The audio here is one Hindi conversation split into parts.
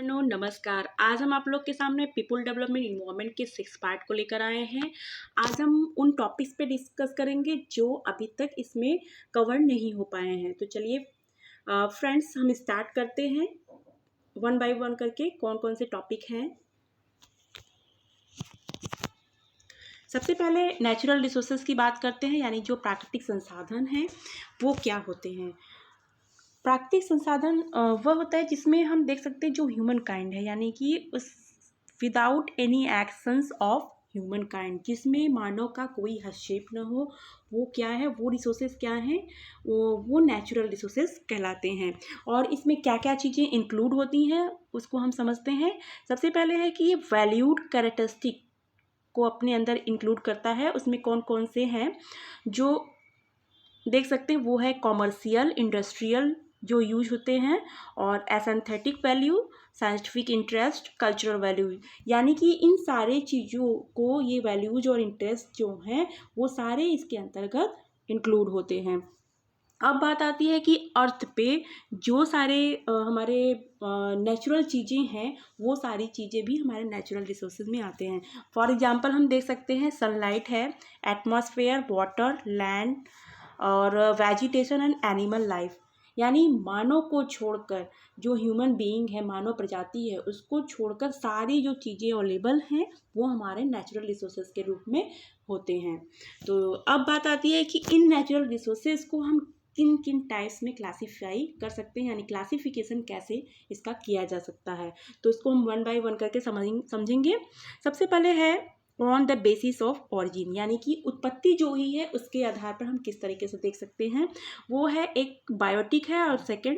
आफ्टरनून, नमस्कार। आज हम आप लोग के सामने पीपल डेवलपमेंट इन्वायरमेंट के 6 पार्ट को लेकर आए हैं। आज हम उन टॉपिक्स पे डिस्कस करेंगे जो अभी तक इसमें कवर नहीं हो पाए हैं। तो चलिए फ्रेंड्स, हम स्टार्ट करते हैं वन बाय वन करके कौन कौन से टॉपिक हैं। सबसे पहले नेचुरल रिसोर्सेज की बात करते हैं, यानी जो प्राकृतिक संसाधन हैं वो क्या होते हैं। प्राकृतिक संसाधन वह होता है जिसमें हम देख सकते हैं जो ह्यूमन काइंड है, यानी कि उस without any actions of human kind, जिसमें मानव का कोई हस्तक्षेप न हो, वो क्या है, वो रिसोर्सेज क्या हैं, वो नेचुरल रिसोर्सेज कहलाते हैं। और इसमें क्या क्या चीज़ें इंक्लूड होती हैं उसको हम समझते हैं। सबसे पहले है कि ये वैल्यूड कैरेक्टरिस्टिक को अपने अंदर इंक्लूड करता है। उसमें कौन कौन से हैं जो देख सकते हैं, वो है कॉमर्शियल, इंडस्ट्रियल जो यूज होते हैं, और aesthetic value, scientific interest, cultural value, यानी कि इन सारे चीज़ों को, ये वैल्यूज और इंटरेस्ट जो हैं वो सारे इसके अंतर्गत इंक्लूड होते हैं। अब बात आती है कि अर्थ पे जो सारे हमारे नेचुरल चीज़ें हैं वो सारी चीज़ें भी हमारे नेचुरल रिसोर्सेज में आते हैं। फॉर एग्जांपल हम देख सकते हैं सनलाइट है, एटमॉस्फेयर, वाटर, लैंड और वेजिटेशन एंड एनिमल लाइफ, यानी मानव को छोड़कर, जो ह्यूमन बीइंग है, मानव प्रजाति है, उसको छोड़कर सारी जो चीज़ें अवेलेबल हैं वो हमारे नेचुरल रिसोर्सेज के रूप में होते हैं। तो अब बात आती है कि इन नेचुरल रिसोर्सेज को हम किन किन टाइप्स में क्लासीफाई कर सकते हैं, यानी क्लासिफिकेशन कैसे इसका किया जा सकता है। तो इसको हम वन बाय वन करके समझेंगे। सबसे पहले है on the basis of origin, यानी कि उत्पत्ति जो ही है उसके आधार पर हम किस तरीके से देख सकते हैं। वो है एक बायोटिक है और सेकेंड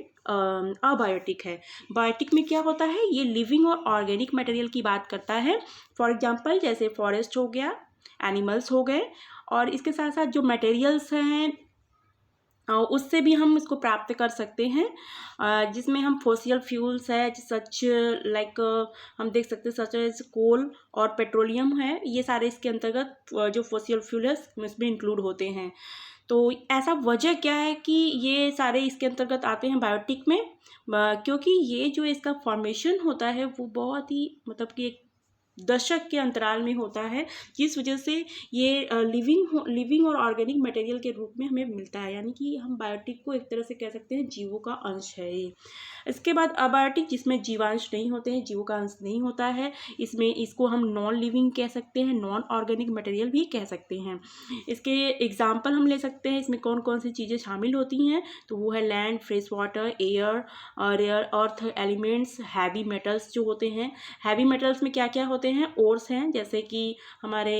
अबायोटिक है। बायोटिक में क्या होता है, ये लिविंग और ऑर्गेनिक मटेरियल की बात करता है। फॉर एग्जांपल जैसे फॉरेस्ट हो गया, एनिमल्स हो गए, और इसके साथ साथ जो मटेरियल्स हैं उससे भी हम इसको प्राप्त कर सकते हैं, जिसमें हम फोसियल फ्यूल्स है सच लाइक हम देख सकते हैं सच एज कोल और पेट्रोलियम है, ये सारे इसके अंतर्गत जो फोसियल फ्यूल है इसमें इंक्लूड होते हैं। तो ऐसा वजह क्या है कि ये सारे इसके अंतर्गत आते हैं बायोटिक में, क्योंकि ये जो इसका फॉर्मेशन होता है वो बहुत ही मतलब कि एक दशक के अंतराल में होता है, जिस वजह से ये लिविंग और ऑर्गेनिक मटेरियल के रूप में हमें मिलता है, यानी कि हम बायोटिक को एक तरह से कह सकते हैं जीवों का अंश है ये। इसके बाद अबायोटिक, जिसमें जीवांश नहीं होते हैं, जीवों का अंश नहीं होता है, इसमें इसको हम नॉन लिविंग कह सकते हैं, नॉन ऑर्गेनिक मटेरियल भी कह सकते हैं। इसके एग्जाम्पल हम ले सकते हैं, इसमें कौन कौन सी चीज़ें शामिल होती हैं, तो वो है land, fresh water, air, rare earth elements, heavy metals जो होते हैं। हैवी मेटल्स में क्या क्या होते हैं, ओर्स हैं, जैसे कि हमारे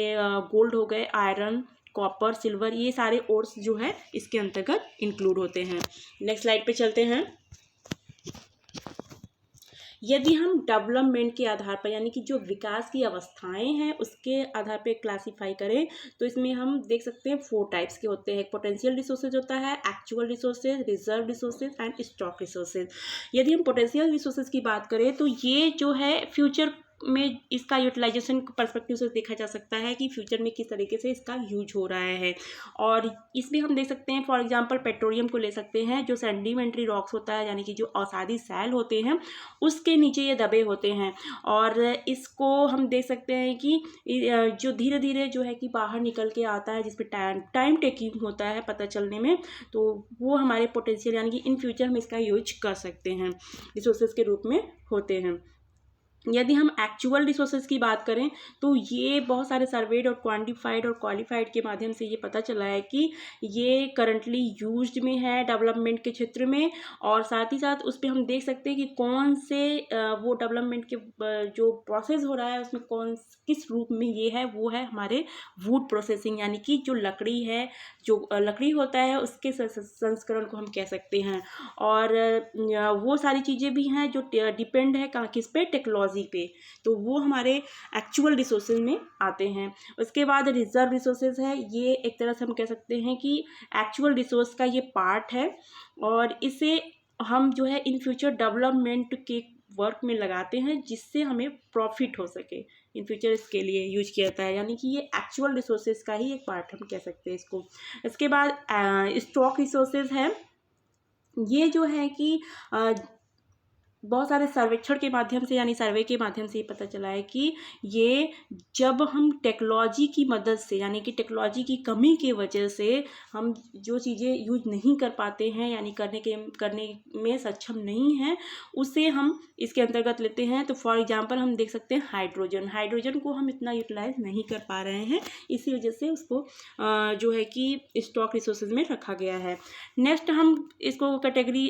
गोल्ड हो गए, आयरन, कॉपर, सिल्वर, ये सारे ओर्स जो है इसके अंतर्गत इंक्लूड होते हैं। नेक्स्ट स्लाइड पे चलते हैं। यदि हम डेवलपमेंट के आधार पर, यानी कि जो विकास की अवस्थाएं हैं उसके आधार पर क्लासीफाई करें, तो इसमें हम देख सकते हैं 4 टाइप्स के होते हैं। पोटेंशियल रिसोर्सेज होता है, actual resources, reserve resources and stock resources. यदि हम पोटेंशियल रिसोर्सेज की बात करें तो ये जो है फ्यूचर में इसका यूटिलाइजेशन पर्सपेक्टिव से देखा जा सकता है कि फ्यूचर में किस तरीके से इसका यूज हो रहा है। और इसमें हम देख सकते हैं फॉर एग्जांपल पेट्रोलियम को ले सकते हैं, जो सेडिमेंट्री रॉक्स होता है, यानी कि जो अवसादी सैल होते हैं उसके नीचे ये दबे होते हैं, और इसको हम देख सकते हैं कि जो धीरे धीरे जो है कि बाहर निकल के आता है, जिस पे टाइम टेकिंग होता है पता चलने में, तो वो हमारे पोटेंशियल, यानी कि इन फ्यूचर हम इसका यूज कर सकते हैं, रिसोर्सेज के रूप में होते हैं। यदि हम एक्चुअल रिसोर्सेज की बात करें तो ये बहुत सारे सर्वेड और क्वांटिफाइड और क्वालिफाइड के माध्यम से ये पता चला है कि ये करंटली यूज्ड में है डेवलपमेंट के क्षेत्र में, और साथ ही साथ उस पर हम देख सकते हैं कि कौन से वो डेवलपमेंट के जो प्रोसेस हो रहा है उसमें किस रूप में ये है, वो है हमारे वुड प्रोसेसिंग, यानी कि जो लकड़ी है, जो लकड़ी होता है उसके संस्करण को हम कह सकते हैं। और वो सारी चीज़ें भी हैं जो डिपेंड है किस पे, टेक्नोलॉजी पे, तो वो हमारे एक्चुअल रिसोर्सेज में आते हैं। उसके बाद रिजर्व रिसोर्सेज है, ये एक तरह से हम कह सकते हैं कि एक्चुअल रिसोर्स का ये पार्ट है, और इसे हम जो है इन फ्यूचर डेवलपमेंट के वर्क में लगाते हैं जिससे हमें प्रॉफिट हो सके, इन फ्यूचर इसके लिए यूज किया जाता है, यानी कि ये एक्चुअल रिसोर्सेज का ही एक पार्ट हम कह सकते हैं इसको। इसके बाद स्टॉक रिसोर्सेज है, ये जो है कि बहुत सारे सर्वेक्षण के माध्यम से यानी सर्वे के माध्यम से ये पता चला है कि ये जब हम टेक्नोलॉजी की मदद से यानी कि टेक्नोलॉजी की कमी की वजह से हम जो चीज़ें यूज नहीं कर पाते हैं यानी करने में सक्षम नहीं हैं, उसे हम इसके अंतर्गत लेते हैं। तो फॉर एग्जांपल हम देख सकते हैं हाइड्रोजन को हम इतना यूटिलाइज नहीं कर पा रहे हैं, इसी वजह से उसको जो है कि स्टॉक रिसोर्सेज में रखा गया है। नेक्स्ट हम इसको कैटेगरी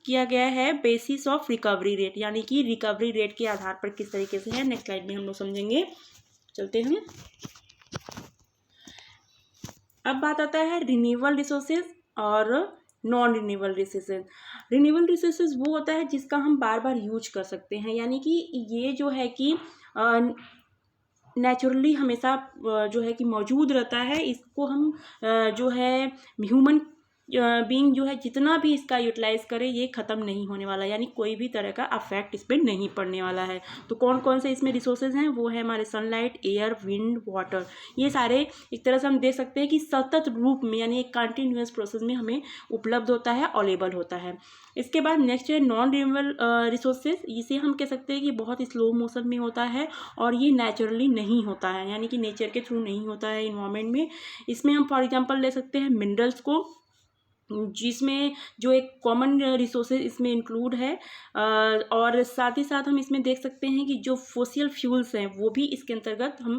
किया गया है बेसिस ऑफ रिकवरी रेट, यानी कि रिकवरी रेट के आधार पर किस तरीके से है। नेक्स्ट स्लाइड में हम लोग समझेंगे। चलते हैं। अब बात आता है रिन्यूएबल रिसोर्सेज और non renewable resources. Renewable resources वो होता है जिसका हम बार बार यूज कर सकते हैं, यानी कि ये जो है कि नेचुरली हमेशा जो है कि मौजूद रहता है। इसको हम जो है ह्यूमन बीइंग जो है जितना भी इसका यूटिलाइज करे ये ख़त्म नहीं होने वाला, यानी कोई भी तरह का अफेक्ट इस पर नहीं पड़ने वाला है। तो कौन कौन से इसमें रिसोर्सेज हैं, वो है हमारे सनलाइट, एयर, विंड, वाटर। ये सारे एक तरह से हम देख सकते हैं कि सतत रूप में यानी एक कंटिन्यूअस प्रोसेस में हमें उपलब्ध होता है, अवेलेबल होता है। इसके बाद नेक्स्ट है नॉन रिन्यूएबल रिसोर्सेज। इसे हम कह सकते हैं कि बहुत ही स्लो मोशन में होता है और ये नेचुरली नहीं होता है, यानी कि नेचर के थ्रू नहीं होता है इन्वायरमेंट में। इसमें हम फॉर एग्जांपल ले सकते हैं मिनरल्स को, जिसमें जो एक कॉमन रिसोर्सेज इसमें इंक्लूड है। और साथ ही साथ हम इसमें देख सकते हैं कि जो फोसिल फ्यूल्स हैं वो भी इसके अंतर्गत हम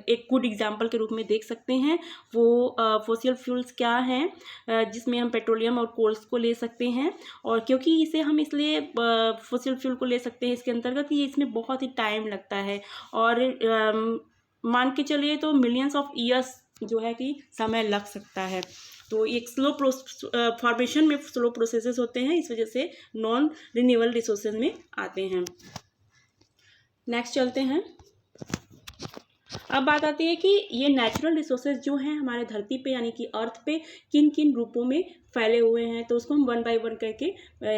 एक गुड एग्जांपल के रूप में देख सकते हैं। वो फोसिल फ्यूल्स क्या हैं, जिसमें हम पेट्रोलियम और कोल्स को ले सकते हैं। और क्योंकि इसे हम इसलिए फोसिल फ्यूल को ले सकते हैं इसके अंतर्गत, ये इसमें बहुत ही टाइम लगता है और मान के चलिए तो मिलियंस ऑफ ईयर्स जो है कि समय लग सकता है। तो एक स्लो फॉर्मेशन में स्लो प्रोसेसेस होते हैं, इस वजह से नॉन रिन्यूएबल रिसोर्सेज में आते हैं। नेक्स्ट चलते हैं। अब बात आती है कि ये नेचुरल रिसोर्सेज जो हैं हमारे धरती पे यानी कि अर्थ पे किन किन रूपों में फैले हुए हैं, तो उसको हम वन बाय वन करके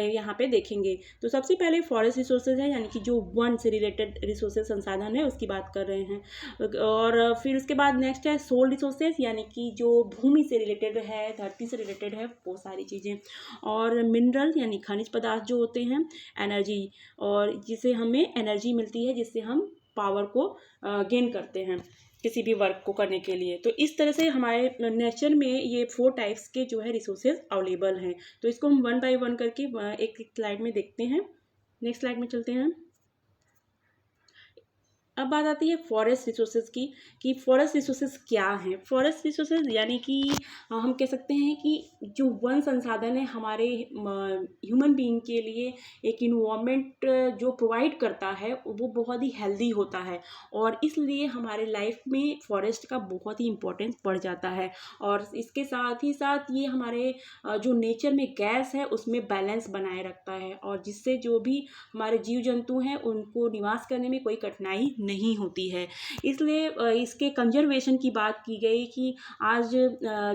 यहाँ पे देखेंगे। तो सबसे पहले फॉरेस्ट रिसोर्सेज है, यानी कि जो वन से रिलेटेड रिसोर्सेज संसाधन है उसकी बात कर रहे हैं। और फिर उसके बाद नेक्स्ट है सोल रिसोर्सेज, यानी कि जो भूमि से रिलेटेड है, धरती से रिलेटेड है वो सारी चीज़ें। और मिनरल यानी खनिज पदार्थ जो होते हैं, एनर्जी, और जिससे हमें एनर्जी मिलती है, जिससे हम पावर को गेन करते हैं किसी भी वर्क को करने के लिए। तो इस तरह से हमारे नेचर में ये 4 टाइप्स के जो है रिसोर्सेज अवेलेबल हैं। तो इसको हम वन बाय वन करके एक स्लाइड में देखते हैं। नेक्स्ट स्लाइड में चलते हैं। अब बात आती है फॉरेस्ट रिसोर्सेज की कि फॉरेस्ट रिसोर्सेज क्या हैं। फॉरेस्ट रिसोर्सेज यानी कि हम कह सकते हैं कि जो वन संसाधन है हमारे ह्यूमन बीइंग के लिए एक इन्वायरमेंट जो प्रोवाइड करता है वो बहुत ही हेल्दी होता है, और इसलिए हमारे लाइफ में फॉरेस्ट का बहुत ही इम्पोर्टेंस बढ़ जाता है। और इसके साथ ही साथ ये हमारे जो नेचर में गैस है उसमें बैलेंस बनाए रखता है, और जिससे जो भी हमारे जीव जंतु हैं उनको निवास करने में कोई कठिनाई नहीं होती है। इसलिए इसके कंजर्वेशन की बात की गई कि आज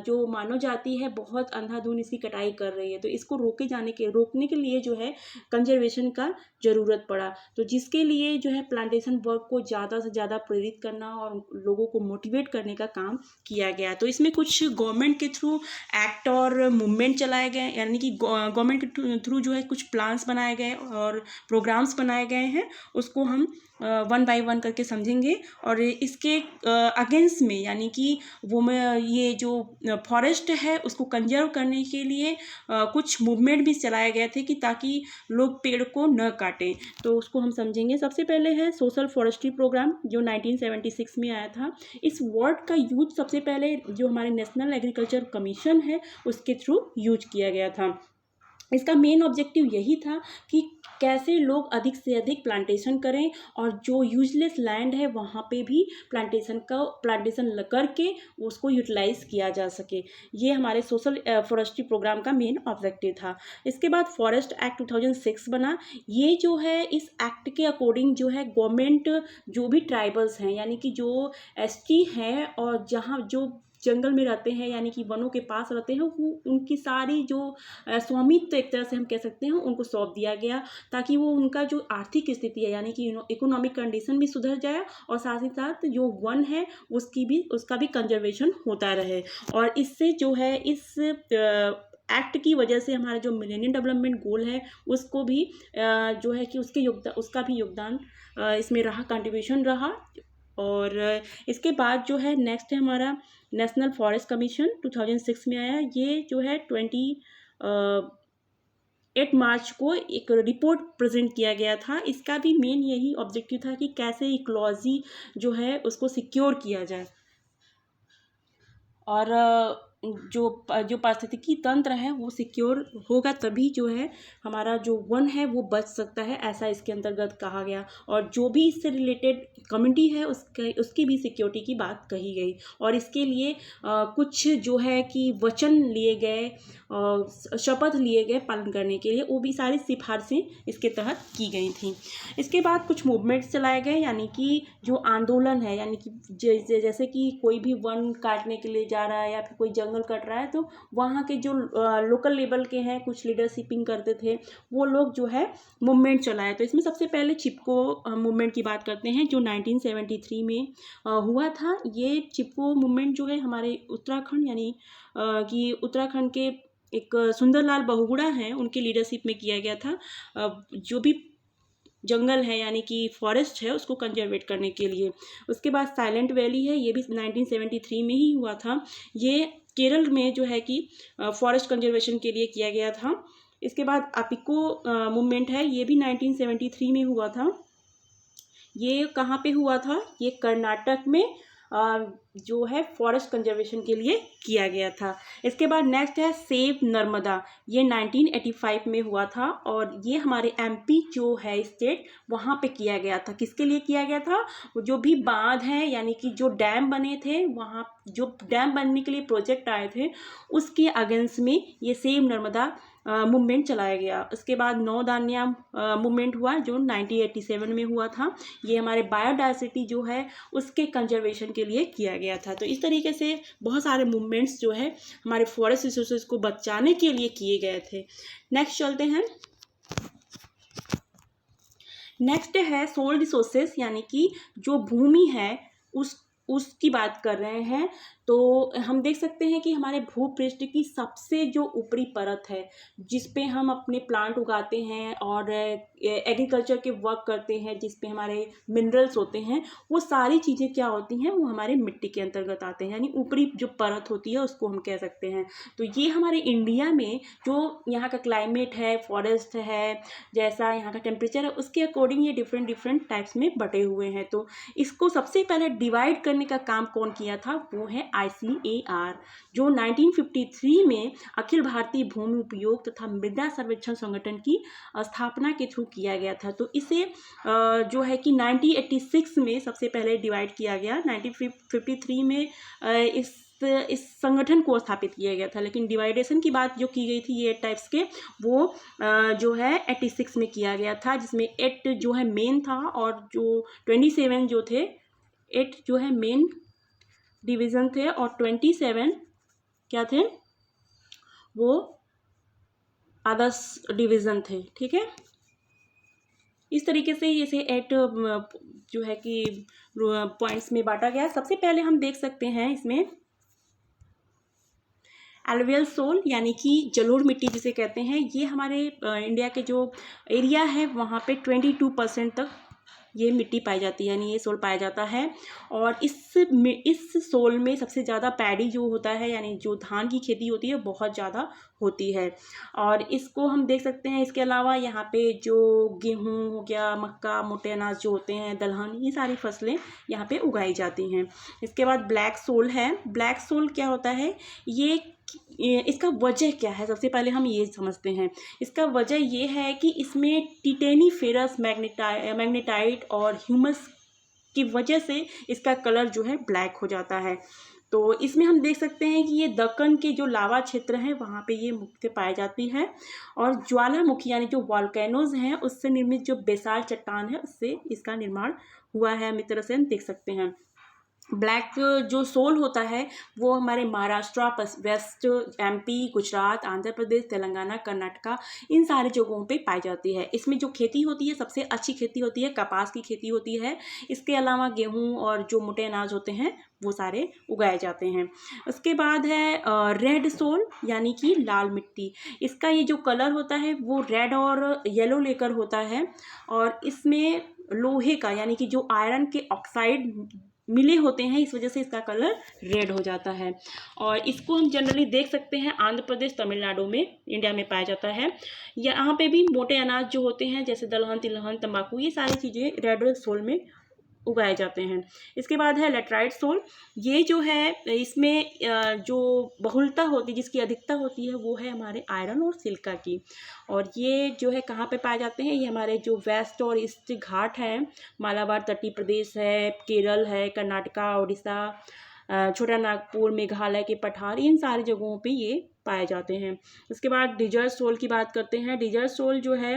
जो मानव जाति है बहुत अंधाधुंध इसकी कटाई कर रही है, तो इसको रोकने के लिए जो है कंजर्वेशन का ज़रूरत पड़ा। तो जिसके लिए जो है प्लांटेशन वर्क को ज़्यादा से ज़्यादा प्रेरित करना और लोगों को मोटिवेट करने का काम किया गया। तो इसमें कुछ गवर्नमेंट के थ्रू एक्ट और मूवमेंट चलाए गए, यानी कि गवर्नमेंट के थ्रू जो है कुछ प्लान्स बनाए गए और प्रोग्राम्स बनाए गए हैं, उसको हम वन बाय वन करके समझेंगे। और इसके अगेंस्ट में यानी कि ये जो फॉरेस्ट है उसको कंजर्व करने के लिए कुछ मूवमेंट भी चलाए गए थे कि ताकि लोग पेड़ को न काटें। तो उसको हम समझेंगे। सबसे पहले है सोशल फॉरेस्ट्री प्रोग्राम जो 1976 में आया था। इस वर्ड का यूज सबसे पहले जो हमारे नेशनल एग्रीकल्चर कमीशन है उसके थ्रू यूज किया गया था। इसका मेन ऑब्जेक्टिव यही था कि कैसे लोग अधिक से अधिक प्लांटेशन करें और जो यूजलेस लैंड है वहाँ पे भी प्लांटेशन करके उसको यूटिलाइज किया जा सके। ये हमारे सोशल फॉरेस्ट्री प्रोग्राम का मेन ऑब्जेक्टिव था। इसके बाद फॉरेस्ट एक्ट 2006 बना। ये जो है इस एक्ट के अकॉर्डिंग जो है गवर्नमेंट जो भी ट्राइबल्स हैं यानी कि जो एसटी हैं और जहाँ जो जंगल में रहते हैं यानी कि वनों के पास रहते हैं, वो उनकी सारी जो स्वामित्व एक तरह से हम कह सकते हैं उनको सौंप दिया गया, ताकि वो उनका जो आर्थिक स्थिति है यानी कि इकोनॉमिक कंडीशन भी सुधर जाए और साथ ही साथ जो वन है उसका भी कंजर्वेशन होता रहे। और इससे जो है इस एक्ट की वजह से हमारा जो मिलेनियम डेवलपमेंट गोल है उसको भी जो है कि उसका भी योगदान इसमें रहा, कंट्रीब्यूशन रहा। और इसके बाद जो है नेक्स्ट है हमारा नेशनल फॉरेस्ट कमीशन 2006 में आया। ये जो है 8 मार्च को एक रिपोर्ट प्रेजेंट किया गया था। इसका भी मेन यही ऑब्जेक्टिव था कि कैसे इकोलॉजी जो है उसको सिक्योर किया जाए और जो पारिस्थितिकी तंत्र है वो सिक्योर होगा तभी जो है हमारा जो वन है वो बच सकता है, ऐसा इसके अंतर्गत कहा गया। और जो भी इससे रिलेटेड कम्युनिटी है उसकी भी सिक्योरिटी की बात कही गई। और इसके लिए कुछ जो है कि वचन लिए गए, शपथ लिए गए पालन करने के लिए, वो भी सारी सिफारिशें इसके तहत की गई थी। इसके बाद कुछ मूवमेंट्स चलाए गए, यानी कि जो आंदोलन है, यानी कि जैसे कि कोई भी वन काटने के लिए जा रहा है या फिर कोई जंगल कट रहा है तो वहाँ के जो लोकल लेवल के हैं कुछ लीडरशिपिंग करते थे वो लोग जो है मूवमेंट चलाए। तो इसमें सबसे पहले चिपको मूवमेंट की बात करते हैं जो 1973 में हुआ था। ये चिपको मूवमेंट जो है हमारे उत्तराखंड यानी कि उत्तराखंड के एक सुंदरलाल बहुगुणा हैं उनकी लीडरशिप में किया गया था। जो भी जंगल है यानी कि फॉरेस्ट है उसको कंजर्वेट करने के लिए। उसके बाद साइलेंट वैली है, ये भी 1973 में ही हुआ था। ये केरल में जो है कि फॉरेस्ट कंजर्वेशन के लिए किया गया था। इसके बाद अपिको मूवमेंट है, ये भी 1973 में हुआ था। ये कहाँ पे हुआ था? ये कर्नाटक में जो है फॉरेस्ट कंजर्वेशन के लिए किया गया था। इसके बाद नेक्स्ट है सेव नर्मदा, ये 1985 में हुआ था और ये हमारे एमपी जो है स्टेट वहाँ पे किया गया था। किसके लिए किया गया था? जो भी बांध हैं यानी कि जो डैम बने थे, वहाँ जो डैम बनने के लिए प्रोजेक्ट आए थे उसके अगेंस्ट में ये सेव नर्मदा मूवमेंट चलाया गया। उसके बाद नौदान्या मूवमेंट हुआ जो 1987 में हुआ था। ये हमारे बायोडायवर्सिटी जो है उसके कंजर्वेशन के लिए किया गया था। तो इस तरीके से बहुत सारे मूवमेंट्स जो है हमारे फॉरेस्ट रिसोर्सेज को बचाने के लिए किए गए थे। नेक्स्ट चलते हैं। नेक्स्ट है सोल रिसोर्सेज, यानी कि जो भूमि है उसकी बात कर रहे हैं। तो हम देख सकते हैं कि हमारे भूपृष्ठ की सबसे जो ऊपरी परत है जिस पे हम अपने प्लांट उगाते हैं और एग्रीकल्चर के वर्क करते हैं, जिस पे हमारे मिनरल्स होते हैं, वो सारी चीज़ें क्या होती हैं? वो हमारे मिट्टी के अंतर्गत आते हैं, यानी ऊपरी जो परत होती है उसको हम कह सकते हैं। तो ये हमारे इंडिया में जो यहाँ का क्लाइमेट है, फॉरेस्ट है, जैसा यहाँ का टेम्परेचर है, उसके अकॉर्डिंग ये डिफरेंट टाइप्स में बटे हुए हैं। तो इसको सबसे पहले डिवाइड करने का काम कौन किया था? वो है ICAR, जो 1953 में अखिल भारतीय भूमि उपयोग तथा मृदा सर्वेक्षण संगठन की स्थापना के थ्रू किया गया था। तो इसे जो है कि 1986 में सबसे पहले डिवाइड किया गया। 1953 में इस संगठन को स्थापित किया गया था, लेकिन डिवाइडेशन की बात जो की गई थी ये टाइप्स के, वो जो है 86 में किया गया था, जिसमें 8 जो है मेन था और जो 27 जो थे, 8 जो है मेन डिवीज़न थे और 27 क्या थे? वो अदर्स डिवीज़न थे। ठीक है, इस तरीके से इसे 8 जो है कि पॉइंट्स में बांटा गया। सबसे पहले हम देख सकते हैं इसमें एलुवियल सोल, यानी कि जलोढ़ मिट्टी जिसे कहते हैं। ये हमारे इंडिया के जो एरिया है वहाँ पे 22% तक ये मिट्टी पाई जाती है, यानी ये सोल पाया जाता है। और इस सोल में सबसे ज़्यादा पैडी जो होता है, यानी जो धान की खेती होती है, बहुत ज़्यादा होती है। और इसको हम देख सकते हैं। इसके अलावा यहाँ पे जो गेहूँ हो गया, मक्का, मोटे अनाज जो होते हैं, दलहन, ये सारी फसलें यहाँ पे उगाई जाती हैं। इसके बाद ब्लैक सोल है। ब्लैक सोल क्या होता है? इसका वजह क्या है? सबसे पहले हम ये समझते हैं। इसका वजह ये है कि इसमें टिटेनीफेरस मैग्नेटाइट और ह्यूमस की वजह से इसका कलर जो है ब्लैक हो जाता है। तो इसमें हम देख सकते हैं कि ये दक्कन के जो लावा क्षेत्र हैं वहाँ पे ये मुख्य पाई जाती है। और ज्वालामुखी यानी जो वॉल्केनोज हैं उससे निर्मित जो बेसाल्ट चट्टान है उससे इसका निर्माण हुआ है, हम इस तरह से हम देख सकते हैं। ब्लैक जो सोल होता है वो हमारे महाराष्ट्र, वेस्ट एमपी, गुजरात, आंध्र प्रदेश, तेलंगाना, कर्नाटका, इन सारी जगहों पे पाई जाती है। इसमें जो खेती होती है सबसे अच्छी खेती होती है कपास की खेती होती है। इसके अलावा गेहूं और जो मोटे अनाज होते हैं वो सारे उगाए जाते हैं। उसके बाद है रेड सोल यानी कि लाल मिट्टी। इसका ये जो कलर होता है वो रेड और येलो लेकर होता है, और इसमें लोहे का यानी कि जो आयरन के ऑक्साइड मिले होते हैं, इस वजह से इसका कलर रेड हो जाता है। और इसको हम जनरली देख सकते हैं आंध्र प्रदेश, तमिलनाडु में, इंडिया में पाया जाता है। यहाँ पे भी मोटे अनाज जो होते हैं जैसे दलहन, तिलहन, तंबाकू, ये सारी चीज़ें रेड सोल में उगाए जाते हैं। इसके बाद है लेटराइट सोल। ये जो है इसमें जो बहुलता होती है, जिसकी अधिकता होती है, वो है हमारे आयरन और सिलिका की। और ये जो है कहाँ पे पाए जाते हैं, ये हमारे जो वेस्ट और ईस्ट घाट है, मालाबार तटीय प्रदेश है, केरल है, कर्नाटका, उड़ीसा, छोटा नागपुर, मेघालय के पठार, इन सारी जगहों पे ये पाए जाते हैं। उसके बाद डिजर्ट सोल की बात करते हैं। डिजर्ट सोल जो है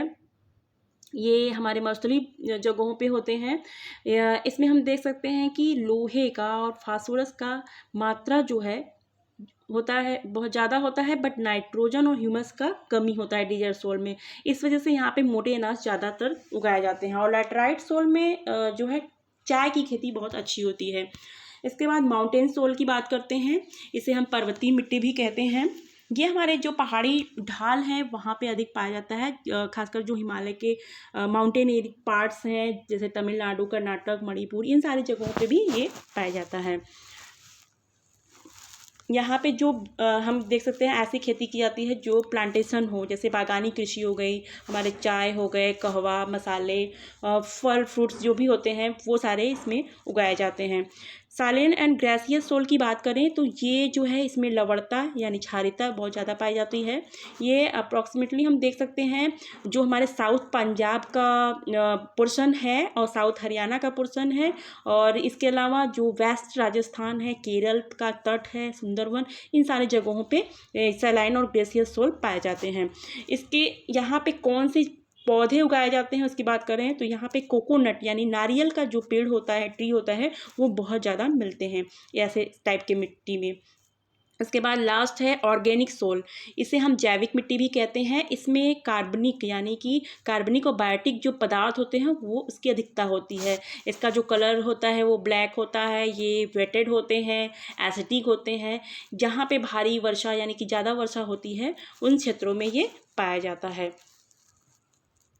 ये हमारे मरुस्थलीय जगहों पे होते हैं। इसमें हम देख सकते हैं कि लोहे का और फास्फोरस का मात्रा जो है होता है बहुत ज़्यादा होता है, बट नाइट्रोजन और ह्यूमस का कमी होता है डिजर्ट सोल में। इस वजह से यहाँ पे मोटे अनाज ज़्यादातर उगाए जाते हैं। और लैटराइट सोल में जो है चाय की खेती बहुत अच्छी होती है। इसके बाद माउंटेन सोल की बात करते हैं। इसे हम पर्वतीय मिट्टी भी कहते हैं। ये हमारे जो पहाड़ी ढाल हैं वहाँ पे अधिक पाया जाता है, खासकर जो हिमालय के माउंटेन एरिया पार्ट्स हैं जैसे तमिलनाडु, कर्नाटक, मणिपुर, इन सारी जगहों पे भी ये पाया जाता है। यहाँ पे जो हम देख सकते हैं ऐसी खेती की जाती है जो प्लांटेशन हो, जैसे बागानी कृषि हो गई, हमारे चाय हो गए, कहवा, मसाले, फल फ्रूट्स जो भी होते हैं वो सारे इसमें उगाए जाते हैं। सालिन एंड ग्रेसियस सोल की बात करें तो ये जो है इसमें लवणता यानी क्षारीयता बहुत ज़्यादा पाई जाती है। ये अप्रॉक्सीमेटली हम देख सकते हैं जो हमारे साउथ पंजाब का पोर्शन है और साउथ हरियाणा का पोर्शन है, और इसके अलावा जो वेस्ट राजस्थान है, केरल का तट है, सुंदरवन, इन सारी जगहों पे सैलाइन और ग्लेशियर सोल पाए जाते हैं। इसके यहाँ पे कौन से पौधे उगाए जाते हैं उसकी बात करें तो यहाँ पे कोकोनट यानी नारियल का जो पेड़ होता है, ट्री होता है, वो बहुत ज़्यादा मिलते हैं ऐसे टाइप के मिट्टी में। उसके बाद लास्ट है ऑर्गेनिक सोल। इसे हम जैविक मिट्टी भी कहते हैं। इसमें कार्बनिक यानी कि कार्बनिक और बायोटिक जो पदार्थ होते हैं वो उसकी अधिकता होती है। इसका जो कलर होता है वो ब्लैक होता है। ये वेटेड होते हैं, एसिडिक होते हैं। जहाँ पे भारी वर्षा यानी कि ज़्यादा वर्षा होती है उन क्षेत्रों में ये पाया जाता है।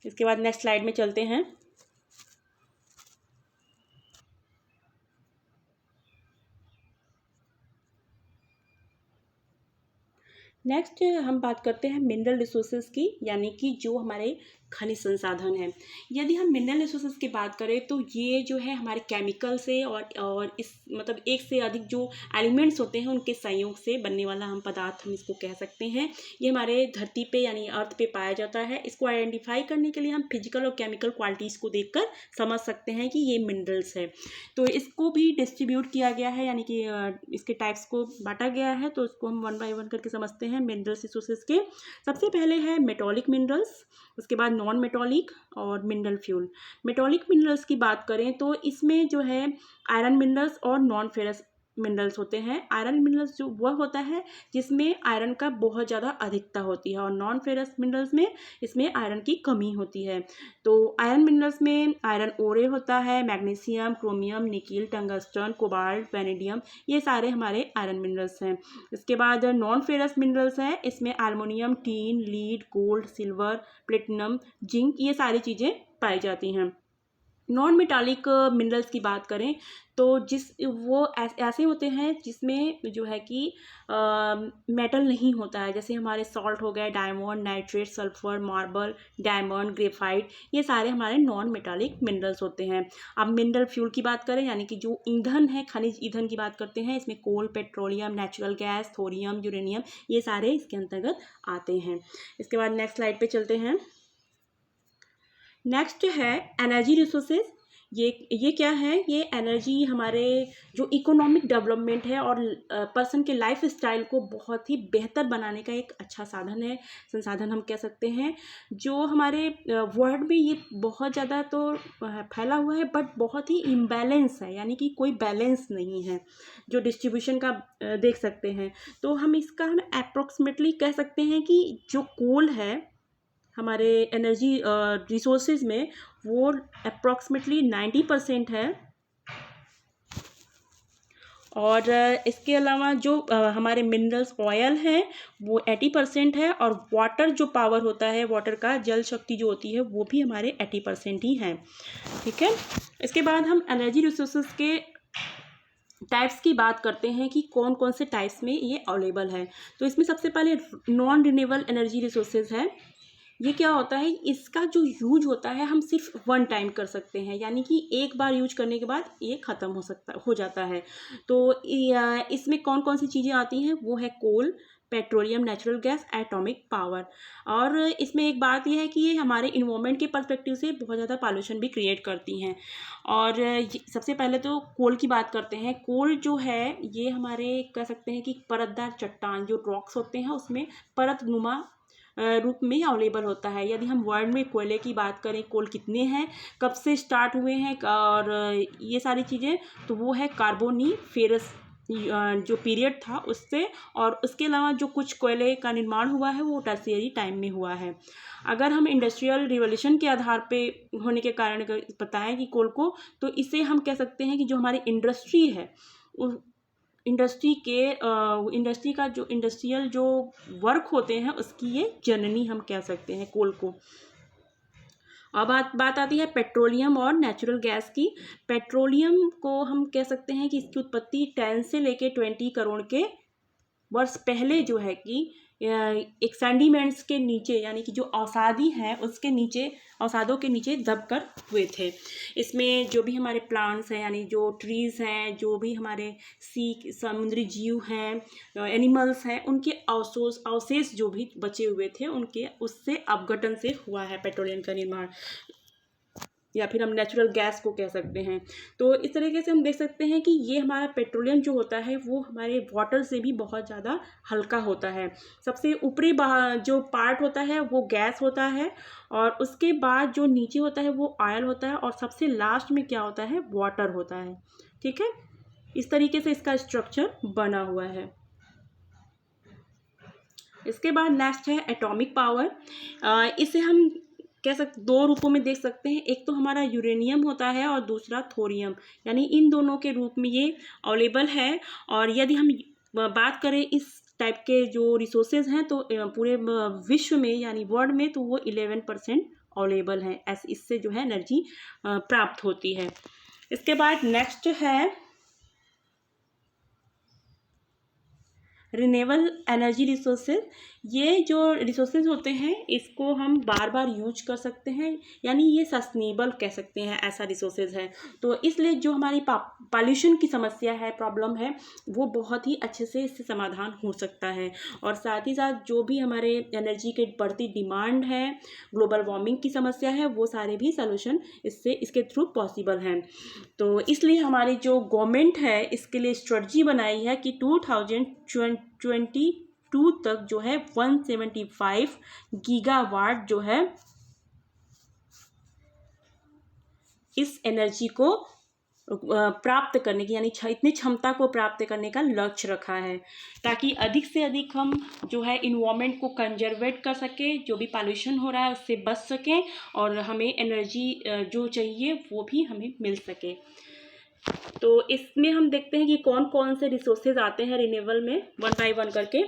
इसके बाद नेक्स्ट स्लाइड में चलते हैं। नेक्स्ट हम बात करते हैं मिनरल रिसोर्सेज की, यानी कि जो हमारे खनिज संसाधन हैं। यदि हम मिनरल रिसोर्सेज की बात करें तो ये जो है हमारे केमिकल से और इस मतलब एक से अधिक जो एलिमेंट्स होते हैं उनके संयोग से बनने वाला हम पदार्थ हम इसको कह सकते हैं। ये हमारे धरती पे यानी अर्थ पे पाया जाता है। इसको आइडेंटिफाई करने के लिए हम फिजिकल और केमिकल क्वालिटीज़ को देखकर समझ सकते हैं कि ये मिनरल्स है। तो इसको भी डिस्ट्रीब्यूट किया गया है, यानी कि इसके टाइप्स को बांटा गया है। तो इसको हम वन बाय वन करके समझते हैं मिनरल्स रिसोर्सेज के। सबसे पहले है मेटॉलिक मिनरल्स, उसके बाद नॉन मेटॉलिक और मिनरल फ्यूल। मेटॉलिक मिनरल्स की बात करें तो इसमें जो है आयरन मिनरल्स और नॉन फेरस मिनरल्स होते हैं। आयरन मिनरल्स जो वह होता है जिसमें आयरन का बहुत ज़्यादा अधिकता होती है, और नॉन फेरस मिनरल्स में इसमें आयरन की कमी होती है। तो आयरन मिनरल्स में आयरन ओरे होता है, magnesium, chromium, nickel, tungsten, cobalt, vanadium, ये सारे हमारे आयरन मिनरल्स हैं। इसके बाद नॉन फेरस मिनरल्स हैं, इसमें aluminium, tin, lead, gold, silver, platinum, zinc, ये सारी चीज़ें पाई जाती हैं। नॉन मेटालिक मिनरल्स की बात करें तो वो ऐसे होते हैं जिसमें जो है कि मेटल नहीं होता है, जैसे हमारे सॉल्ट हो गए, diamond, nitrate, sulphur, marble, diamond, graphite, ये सारे हमारे नॉन मेटालिक मिनरल्स होते हैं। अब मिनरल फ्यूल की बात करें यानी कि जो ईंधन है, खनिज ईंधन की बात करते हैं, इसमें coal, petroleum, natural gas, thorium, uranium, ये सारे इसके अंतर्गत आते हैं। इसके बाद नेक्स्ट स्लाइड पे चलते हैं। नेक्स्ट है एनर्जी रिसोर्सेज। ये क्या है, ये एनर्जी हमारे जो इकोनॉमिक डेवलपमेंट है और पर्सन के लाइफ स्टाइल को बहुत ही बेहतर बनाने का एक अच्छा साधन है, संसाधन हम कह सकते हैं। जो हमारे वर्ल्ड में ये बहुत ज़्यादा तो फैला हुआ है, बट बहुत ही इम्बैलेंस है, यानी कि कोई बैलेंस नहीं है जो डिस्ट्रीब्यूशन का देख सकते हैं। तो हम अप्रोक्सीमेटली कह सकते हैं कि जो कोल है हमारे एनर्जी रिसोर्सेज में, वो अप्रॉक्सीमेटली 90% है। और इसके अलावा जो हमारे मिनरल्स ऑयल हैं वो 80% है, और वाटर जो पावर होता है, वाटर का जल शक्ति जो होती है, वो भी हमारे 80% ही है। ठीक है, इसके बाद हम एनर्जी रिसोर्सेज के टाइप्स की बात करते हैं कि कौन कौन से टाइप्स में ये अवेलेबल है। तो इसमें सबसे पहले नॉन रिन्यूएबल एनर्जी रिसोर्सेज है। ये क्या होता है, इसका जो यूज होता है हम सिर्फ वन टाइम कर सकते हैं, यानी कि एक बार यूज करने के बाद ये ख़त्म हो जाता है। तो इसमें कौन कौन सी चीज़ें आती हैं, वो है coal, petroleum, natural gas, atomic power. और इसमें एक बात यह है कि ये हमारे इन्वायरमेंट के पर्सपेक्टिव से बहुत ज़्यादा पॉल्यूशन भी क्रिएट करती हैं। और सबसे पहले तो कोल की बात करते हैं। कोल जो है ये हमारे कह सकते हैं कि परतदार चट्टान जो रॉक्स होते हैं उसमें परतनुमा रूप में अवेलेबल होता है। यदि हम वर्ल्ड में कोयले की बात करें, कोल कितने हैं, कब से स्टार्ट हुए हैं, और ये सारी चीज़ें, तो वो है कार्बोनीफेरस जो पीरियड था उससे। और उसके अलावा जो कुछ कोयले का निर्माण हुआ है वो टर्शियरी टाइम में हुआ है। अगर हम इंडस्ट्रियल रिवोल्यूशन के आधार पे होने के कारण बताएं कि कोल को, तो इसे हम कह सकते हैं कि जो हमारी इंडस्ट्री है, इंडस्ट्री का जो इंडस्ट्रियल जो वर्क होते हैं उसकी ये जननी हम कह सकते हैं कोल को। अब बात आती है पेट्रोलियम और नेचुरल गैस की। पेट्रोलियम को हम कह सकते हैं कि इसकी उत्पत्ति 10 से लेके 20 करोड़ के वर्ष पहले जो है कि एक सैंडीमेंट्स के नीचे, यानी कि जो औसादी है उसके नीचे, औसादों के नीचे दबकर हुए थे। इसमें जो भी हमारे प्लांट्स हैं, यानी जो ट्रीज़ हैं, जो भी हमारे समुद्री जीव हैं, एनिमल्स हैं, उनके अवशेष जो भी बचे हुए थे उनके उससे अपघटन से हुआ है पेट्रोलियम का निर्माण, या फिर हम नेचुरल गैस को कह सकते हैं। तो इस तरीके से हम देख सकते हैं कि ये हमारा पेट्रोलियम जो होता है वो हमारे वाटर से भी बहुत ज़्यादा हल्का होता है। सबसे ऊपरी जो पार्ट होता है वो गैस होता है, और उसके बाद जो नीचे होता है वो ऑयल होता है, और सबसे लास्ट में क्या होता है, वाटर होता है। ठीक है, इस तरीके से इसका स्ट्रक्चर बना हुआ है। इसके बाद नेक्स्ट है एटॉमिक पावर। इसे हम कह सकते दो रूपों में देख सकते हैं। एक तो हमारा यूरेनियम होता है और दूसरा थोरियम, यानी इन दोनों के रूप में ये अवेलेबल है। और यदि हम बात करें इस टाइप के जो रिसोर्सेज हैं, तो पूरे विश्व में यानी वर्ल्ड में तो वो 11% अवेलेबल हैं, ऐसे इससे जो है एनर्जी प्राप्त होती है। इसके बाद नेक्स्ट है रिन्यूएबल एनर्जी रिसोर्सेज। ये जो रिसोर्सेज होते हैं इसको हम बार बार यूज कर सकते हैं, यानी ये सस्टेनेबल कह सकते हैं, ऐसा रिसोर्सेज है। तो इसलिए जो हमारी पॉल्यूशन की समस्या है, प्रॉब्लम है, वो बहुत ही अच्छे से इससे समाधान हो सकता है। और साथ ही साथ जो भी हमारे एनर्जी के बढ़ती डिमांड है, ग्लोबल वार्मिंग की समस्या है, वो सारे भी सॉल्यूशन इसके थ्रू पॉसिबल हैं। तो इसलिए हमारी जो गवर्नमेंट है इसके लिए स्ट्रेटजी बनाई है कि 2022 तक जो है 175 गीगावाट जो है इस एनर्जी को प्राप्त करने की, यानी इतनी क्षमता को प्राप्त करने का लक्ष्य रखा है, ताकि अधिक से अधिक हम जो है इन्वायरमेंट को कंजर्वेट कर सके, जो भी पॉल्यूशन हो रहा है उससे बच सकें, और हमें एनर्जी जो चाहिए वो भी हमें मिल सके। तो इसमें हम देखते हैं कि कौन कौन से रिसोर्सेज आते हैं रिन्यूएबल में, वन बाय वन करके।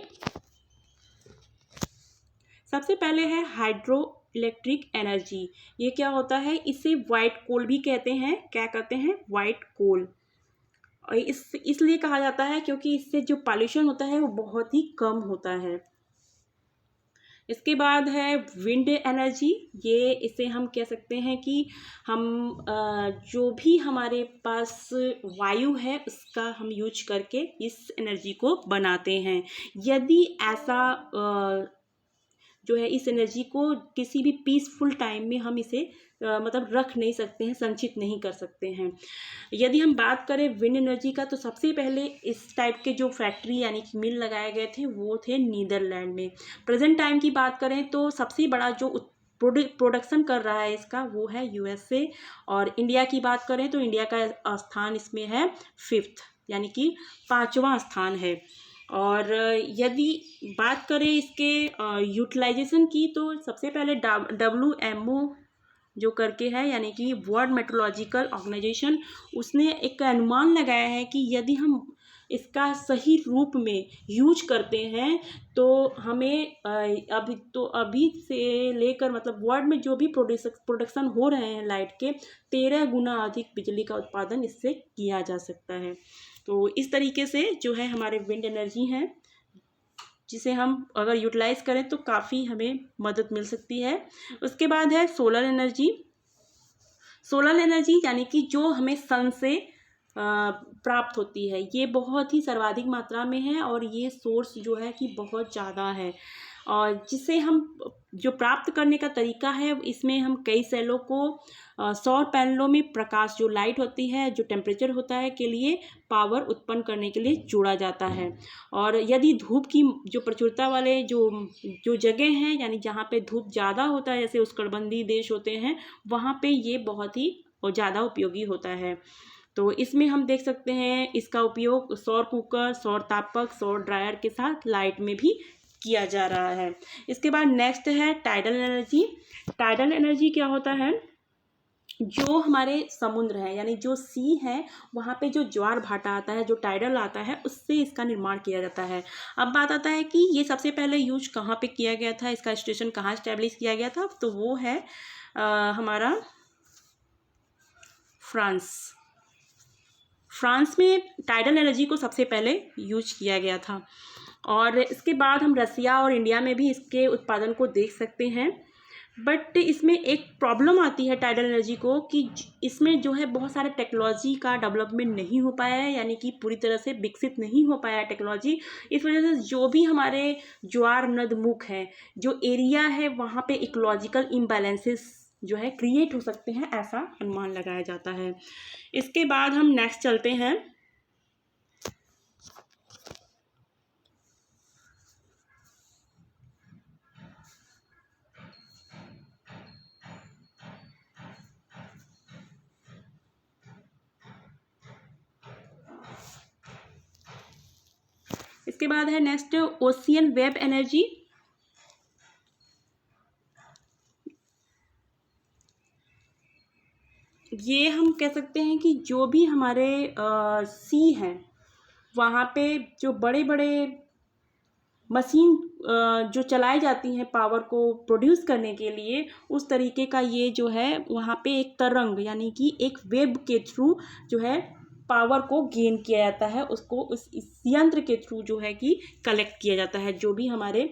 सबसे पहले है हाइड्रो इलेक्ट्रिक एनर्जी। ये क्या होता है, इसे वाइट कोल भी कहते हैं। क्या कहते हैं, वाइट कोल। और इसलिए कहा जाता है क्योंकि इससे जो पॉल्यूशन होता है वो बहुत ही कम होता है। इसके बाद है विंड एनर्जी। ये इसे हम कह सकते हैं कि हम जो भी हमारे पास वायु है उसका हम यूज करके इस एनर्जी को बनाते हैं। यदि ऐसा जो है इस एनर्जी को किसी भी पीसफुल टाइम में हम इसे मतलब रख नहीं सकते हैं, संचित नहीं कर सकते हैं। यदि हम बात करें विंड एनर्जी का, तो सबसे पहले इस टाइप के जो फैक्ट्री यानी कि मिल लगाए गए थे वो थे नीदरलैंड में। प्रेजेंट टाइम की बात करें तो सबसे बड़ा जो प्रोडक्शन कर रहा है इसका वो है यूएसए। और इंडिया की बात करें तो इंडिया का स्थान इसमें है 5th, यानी कि 5वां स्थान है। और यदि बात करें इसके यूटिलाइजेशन की, तो सबसे पहले WMO जो करके है, यानी कि वर्ल्ड मेट्रोलॉजिकल ऑर्गेनाइजेशन, उसने एक अनुमान लगाया है कि यदि हम इसका सही रूप में यूज करते हैं तो हमें अभी से लेकर मतलब वर्ल्ड में जो भी प्रोडक्शन हो रहे हैं लाइट के, 13 गुना अधिक बिजली का उत्पादन इससे किया जा सकता है। तो इस तरीके से जो है हमारे विंड एनर्जी हैं, जिसे हम अगर यूटिलाइज करें तो काफ़ी हमें मदद मिल सकती है। उसके बाद है सोलर एनर्जी। सोलर एनर्जी यानी कि जो हमें सन से प्राप्त होती है, ये बहुत ही सर्वाधिक मात्रा में है और ये सोर्स जो है कि बहुत ज़्यादा है। और जिसे हम जो प्राप्त करने का तरीका है, इसमें हम कई सेलों को सौर पैनलों में प्रकाश जो लाइट होती है, जो टेम्परेचर होता है के लिए पावर उत्पन्न करने के लिए जोड़ा जाता है। और यदि धूप की जो प्रचुरता वाले जो जगह हैं, यानी जहाँ पे धूप ज़्यादा होता है, जैसे उष्णकटिबंधीय देश होते हैं, वहाँ पे ये बहुत ही ज़्यादा उपयोगी होता है। तो इसमें हम देख सकते हैं इसका उपयोग सौर कुकर, सौर तापक, सौर ड्रायर के साथ लाइट में भी किया जा रहा है। इसके बाद नेक्स्ट है टाइडल एनर्जी। टाइडल एनर्जी क्या होता है? जो हमारे समुद्र है, यानी जो सी है, वहाँ पे जो ज्वार भाटा आता है, जो टाइडल आता है, उससे इसका निर्माण किया जाता है। अब बात आता है कि ये सबसे पहले यूज कहाँ पे किया गया था, इसका स्टेशन कहाँ स्टैब्लिश किया गया था, तो वो है हमारा फ्रांस में टाइडल एनर्जी को सबसे पहले यूज किया गया था। और इसके बाद हम रसिया और इंडिया में भी इसके उत्पादन को देख सकते हैं। बट इसमें एक प्रॉब्लम आती है टाइडल एनर्जी को कि इसमें जो है बहुत सारे टेक्नोलॉजी का डेवलपमेंट नहीं हो पाया है, यानी कि पूरी तरह से विकसित नहीं हो पाया है टेक्नोलॉजी। इस वजह से जो भी हमारे ज्वार नदमुख हैं, जो एरिया है, वहाँ पे इकोलॉजिकल इम्बैलेंसेस जो है क्रिएट हो सकते हैं, ऐसा अनुमान लगाया जाता है। इसके बाद हम नेक्स्ट चलते हैं। इसके बाद है नेक्स्ट ओशियन वेव एनर्जी। ये हम कह सकते हैं कि जो भी हमारे सी हैं, वहाँ पे जो बड़े बड़े मशीन जो चलाई जाती हैं पावर को प्रोड्यूस करने के लिए, उस तरीके का ये जो है वहाँ पे एक तरंग यानी कि एक वेब के थ्रू जो है पावर को गेन किया जाता है, उसको इस यंत्र के थ्रू जो है कि कलेक्ट किया जाता है। जो भी हमारे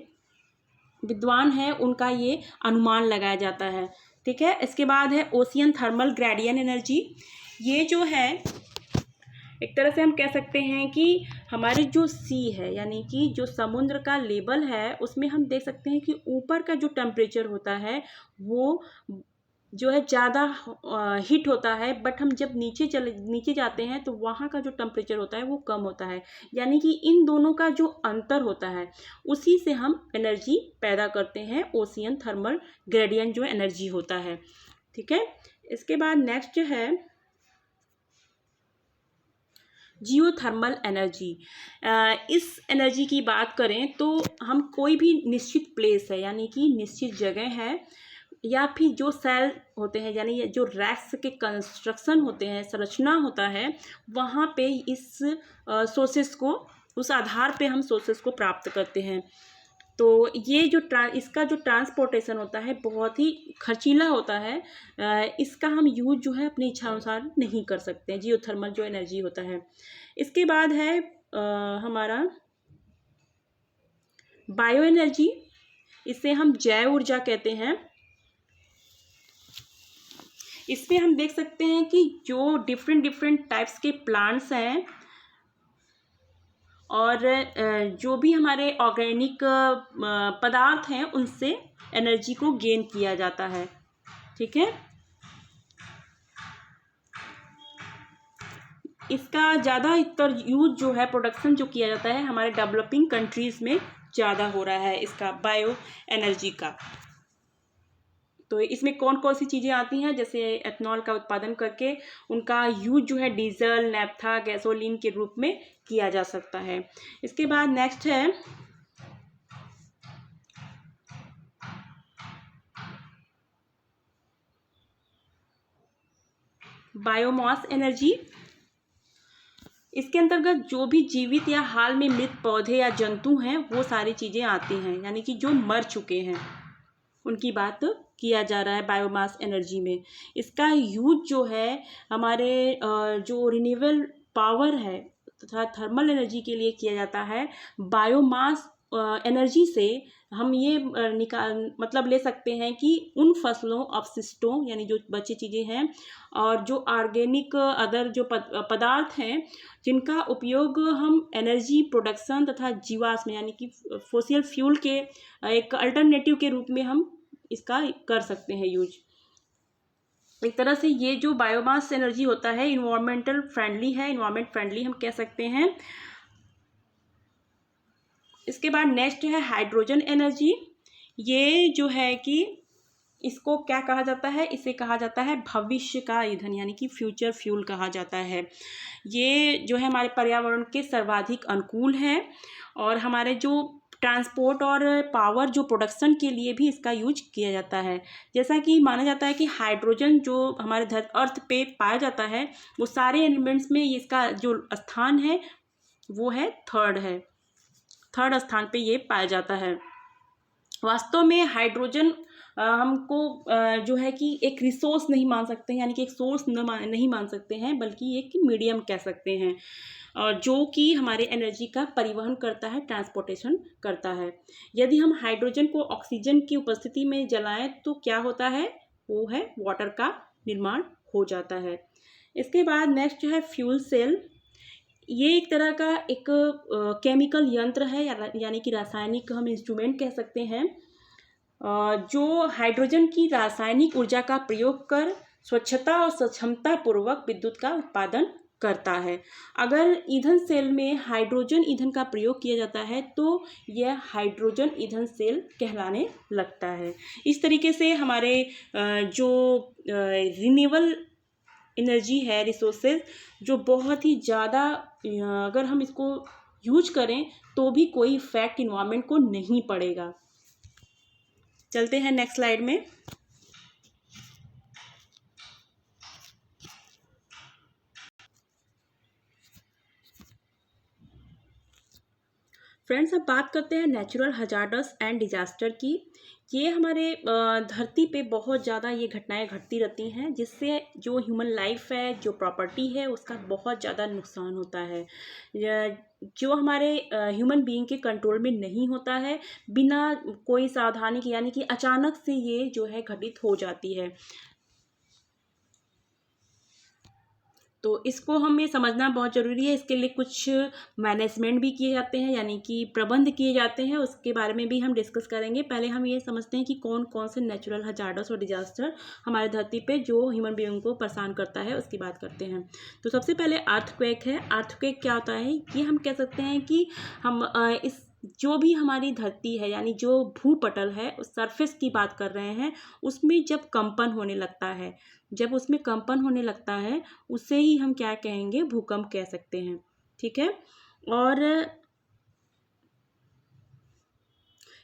विद्वान हैं उनका ये अनुमान लगाया जाता है। ठीक है। इसके बाद है ओशियन थर्मल ग्रेडियंट एनर्जी। ये जो है एक तरह से हम कह सकते हैं कि हमारे जो सी है, यानी कि जो समुद्र का लेवल है, उसमें हम देख सकते हैं कि ऊपर का जो टेम्परेचर होता है वो जो है ज़्यादा हीट होता है, बट हम जब नीचे जाते हैं तो वहाँ का जो टेम्परेचर होता है वो कम होता है। यानी कि इन दोनों का जो अंतर होता है उसी से हम एनर्जी पैदा करते हैं, ओशियन थर्मल ग्रेडियंट जो एनर्जी होता है। ठीक है। इसके बाद नेक्स्ट है जियोथर्मल एनर्जी। इस एनर्जी की बात करें तो हम कोई भी निश्चित प्लेस है, यानी कि निश्चित जगह है, या फिर जो सेल होते हैं, यानी जो रैक्स के कंस्ट्रक्शन होते हैं, संरचना होता है, वहाँ पे इस सोर्सेस को, उस आधार पे हम सोर्सेस को प्राप्त करते हैं। तो ये जो इसका जो ट्रांसपोर्टेशन होता है बहुत ही खर्चीला होता है। इसका हम यूज जो है अपनी इच्छा अनुसार नहीं कर सकते हैं, जियोथर्मल जो एनर्जी होता है। इसके बाद है हमारा बायो एनर्जी। इसे हम जैव ऊर्जा कहते हैं। इसमें हम देख सकते हैं कि जो डिफरेंट टाइप्स के प्लांट्स हैं और जो भी हमारे ऑर्गेनिक पदार्थ हैं, उनसे एनर्जी को गेन किया जाता है। ठीक है। इसका ज़्यादातर यूज जो है, प्रोडक्शन जो किया जाता है हमारे डेवलपिंग कंट्रीज़ में ज़्यादा हो रहा है इसका बायो एनर्जी का। तो इसमें कौन कौन सी चीज़ें आती हैं, जैसे एथनॉल का उत्पादन करके उनका यूज जो है डीजल, नैफ्था, गैसोलीन के रूप में किया जा सकता है। इसके बाद नेक्स्ट है बायोमास एनर्जी। इसके अंतर्गत जो भी जीवित या हाल में मृत पौधे या जंतु हैं वो सारी चीज़ें आती हैं, यानी कि जो मर चुके हैं उनकी बात किया जा रहा है बायोमास एनर्जी में। इसका यूज जो है हमारे जो रिन्यूएबल पावर है तथा थर्मल एनर्जी के लिए किया जाता है। बायोमास एनर्जी से हम ये मतलब ले सकते हैं कि उन फसलों, अपशिष्टों यानी जो बची चीज़ें हैं और जो ऑर्गेनिक अदर जो पदार्थ हैं जिनका उपयोग हम एनर्जी प्रोडक्शन तथा जीवाश्म यानी कि फोसिल फ्यूल के एक अल्टरनेटिव के रूप में हम इसका कर सकते हैं यूज। एक तरह से ये जो बायोमास एनर्जी होता है इन्वायरमेंटल फ्रेंडली है, इन्वायरमेंट फ्रेंडली हम कह सकते हैं। इसके बाद नेक्स्ट है हाइड्रोजन एनर्जी। ये जो है कि इसको क्या कहा जाता है, इसे कहा जाता है भविष्य का ईंधन यानी कि फ्यूचर फ्यूल कहा जाता है। ये जो है हमारे पर्यावरण के सर्वाधिक अनुकूल है और हमारे जो ट्रांसपोर्ट और पावर जो प्रोडक्शन के लिए भी इसका यूज किया जाता है। जैसा कि माना जाता है कि हाइड्रोजन जो हमारे अर्थ पे पाया जाता है वो सारे एलिमेंट्स में इसका जो स्थान है वो है थर्ड स्थान पे ये पाया जाता है। वास्तव में हाइड्रोजन हमको जो है कि एक रिसोर्स नहीं मान सकते हैं, यानी कि एक सोर्स नहीं मान सकते हैं, बल्कि एक मीडियम कह सकते हैं जो कि हमारे एनर्जी का परिवहन करता है, ट्रांसपोर्टेशन करता है। यदि हम हाइड्रोजन को ऑक्सीजन की उपस्थिति में जलाएं तो क्या होता है, वो है वाटर का निर्माण हो जाता है। इसके बाद नेक्स्ट जो है फ्यूल सेल। ये एक तरह का एक केमिकल यंत्र है यानी कि रासायनिक हम इंस्ट्रूमेंट कह सकते हैं जो हाइड्रोजन की रासायनिक ऊर्जा का प्रयोग कर स्वच्छता और सक्षमता पूर्वक विद्युत का उत्पादन करता है। अगर ईंधन सेल में हाइड्रोजन ईंधन का प्रयोग किया जाता है तो यह हाइड्रोजन ईंधन सेल कहलाने लगता है। इस तरीके से हमारे जो रिन्यूएबल एनर्जी है, रिसोर्सेज जो बहुत ही ज़्यादा अगर हम इसको यूज करें तो भी कोई इफेक्ट इन्वायरमेंट को नहीं पड़ेगा। चलते हैं नेक्स्ट स्लाइड में। फ्रेंड्स, अब बात करते हैं नेचुरल हजार्डस एंड डिजास्टर की। ये हमारे धरती पे बहुत ज़्यादा ये घटनाएं घटती रहती हैं जिससे जो ह्यूमन लाइफ है, जो प्रॉपर्टी है, उसका बहुत ज़्यादा नुकसान होता है जो हमारे ह्यूमन बीइंग के कंट्रोल में नहीं होता है। बिना कोई सावधानी के यानी कि अचानक से ये जो है घटित हो जाती है। तो इसको हमें समझना बहुत ज़रूरी है। इसके लिए कुछ मैनेजमेंट भी किए जाते हैं यानी कि प्रबंध किए जाते हैं, उसके बारे में भी हम डिस्कस करेंगे। पहले हम ये समझते हैं कि कौन कौन से नेचुरल हजार्डस और डिजास्टर हमारे धरती पे जो ह्यूमन बीइंग को परेशान करता है उसकी बात करते हैं। तो सबसे पहले अर्थक्वेक है। अर्थक्वेक क्या होता है, ये हम कह सकते हैं कि हम इस जो भी हमारी धरती है यानी जो भूपटल है उस सरफेस की बात कर रहे हैं, उसमें जब कंपन होने लगता है, जब उसमें कंपन होने लगता है उसे ही हम क्या कहेंगे, भूकंप कह सकते हैं। ठीक है। और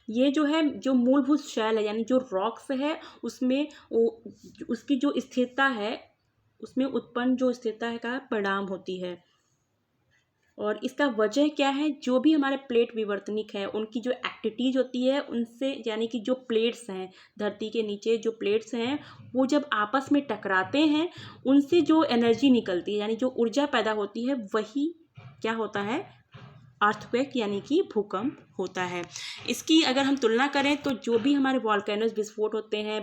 ये जो है जो मूलभूत शैल है यानी जो रॉक्स है उसमें उसकी जो स्थिरता है उसमें उत्पन्न जो स्थिरता का परिणाम होती है। और इसका वजह क्या है, जो भी हमारे प्लेट विवर्तनिक है उनकी जो एक्टिविटीज होती है उनसे यानी कि जो प्लेट्स हैं धरती के नीचे जो प्लेट्स हैं वो जब आपस में टकराते हैं उनसे जो एनर्जी निकलती है यानी जो ऊर्जा पैदा होती है वही क्या होता है, अर्थक्वेक यानी कि भूकंप होता है। इसकी अगर हम तुलना करें तो जो भी हमारे वॉल्केनोस विस्फोट होते हैं,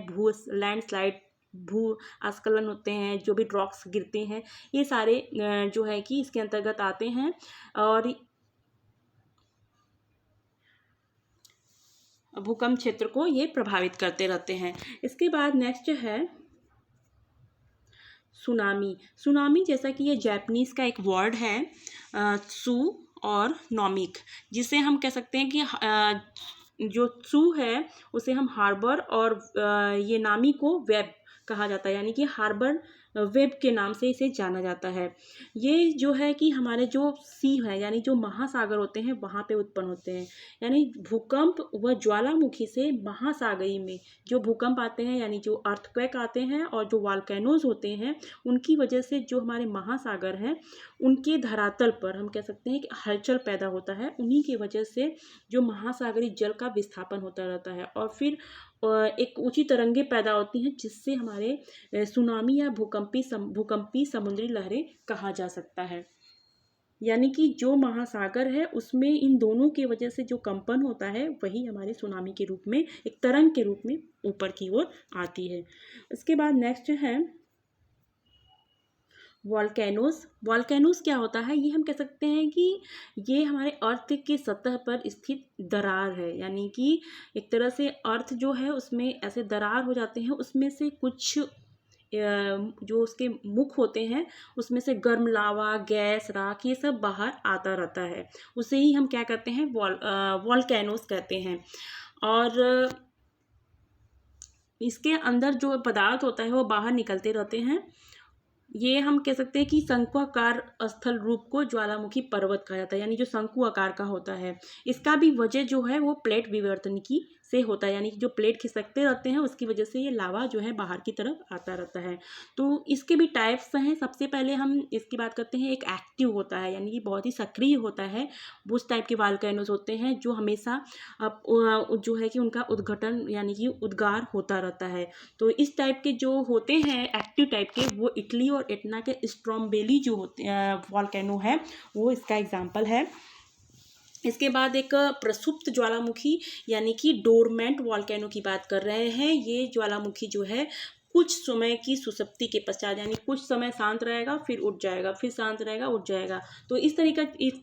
लैंडस्लाइड, भू आस्खलन होते हैं, जो भी रॉक्स गिरते हैं, ये सारे जो है कि इसके अंतर्गत आते हैं और भूकंप क्षेत्र को ये प्रभावित करते रहते हैं। इसके बाद नेक्स्ट है सुनामी। सुनामी जैसा कि ये जापानीज़ का एक वर्ड है सु और नॉमिक, जिसे हम कह सकते हैं कि जो सु है उसे हम हार्बर और ये नामी को वेब कहा जाता है, यानी कि हार्बर वेब के नाम से इसे जाना जाता है। ये जो है कि हमारे जो सी है यानी जो महासागर होते हैं वहाँ पे उत्पन्न होते हैं, यानी भूकंप व ज्वालामुखी से महासागरी में जो भूकंप आते हैं यानी जो अर्थक्वेक आते हैं और जो वॉल्केनोज होते हैं उनकी वजह से जो हमारे महासागर हैं उनके धरातल पर हम कह सकते हैं कि हलचल पैदा होता है। उन्हीं की वजह से जो महासागरी जल का विस्थापन होता रहता है और फिर एक ऊंची तरंगें पैदा होती हैं जिससे हमारे सुनामी या भूकंपी समुद्री लहरें कहा जा सकता है। यानी कि जो महासागर है उसमें इन दोनों की वजह से जो कंपन होता है वही हमारे सुनामी के रूप में एक तरंग के रूप में ऊपर की ओर आती है। इसके बाद नेक्स्ट है वॉल्केनोस। वॉल्केनोस क्या होता है, ये हम कह सकते हैं कि ये हमारे अर्थ के सतह पर स्थित दरार है, यानी कि एक तरह से अर्थ जो है उसमें ऐसे दरार हो जाते हैं, उसमें से कुछ जो उसके मुख होते हैं उसमें से गर्म लावा, गैस, राख ये सब बाहर आता रहता है, उसे ही हम क्या कहते हैं वॉल्केनोस कहते हैं। और इसके अंदर जो पदार्थ होता है वो बाहर निकलते रहते हैं। ये हम कह सकते हैं कि शंक्वाकार स्थल रूप को ज्वालामुखी पर्वत कहा जाता है, यानी जो शंकु आकार का होता है। इसका भी वजह जो है वो प्लेट विवर्तन की से होता है, यानी कि जो प्लेट खिसकते रहते हैं उसकी वजह से ये लावा जो है बाहर की तरफ आता रहता है। तो इसके भी टाइप्स हैं। सबसे पहले हम इसकी बात करते हैं, एक एक्टिव होता है यानी कि बहुत ही सक्रिय होता है, उस टाइप के वॉल्केनोस होते हैं जो हमेशा जो है कि उनका उद्घटन यानी कि उद्गार होता रहता है। तो इस टाइप के जो होते हैं एक्टिव टाइप के, वो इटली और एटना के स्ट्रोम्बेली जो होते वॉल्केनो है वो इसका एग्जाम्पल है। इसके बाद एक प्रसुप्त ज्वालामुखी यानी कि डोरमेंट वॉल्केनो की बात कर रहे हैं। ये ज्वालामुखी जो है कुछ समय की सुसुप्ति के पश्चात यानी कुछ समय शांत रहेगा फिर उठ जाएगा, फिर शांत रहेगा उठ जाएगा। तो इस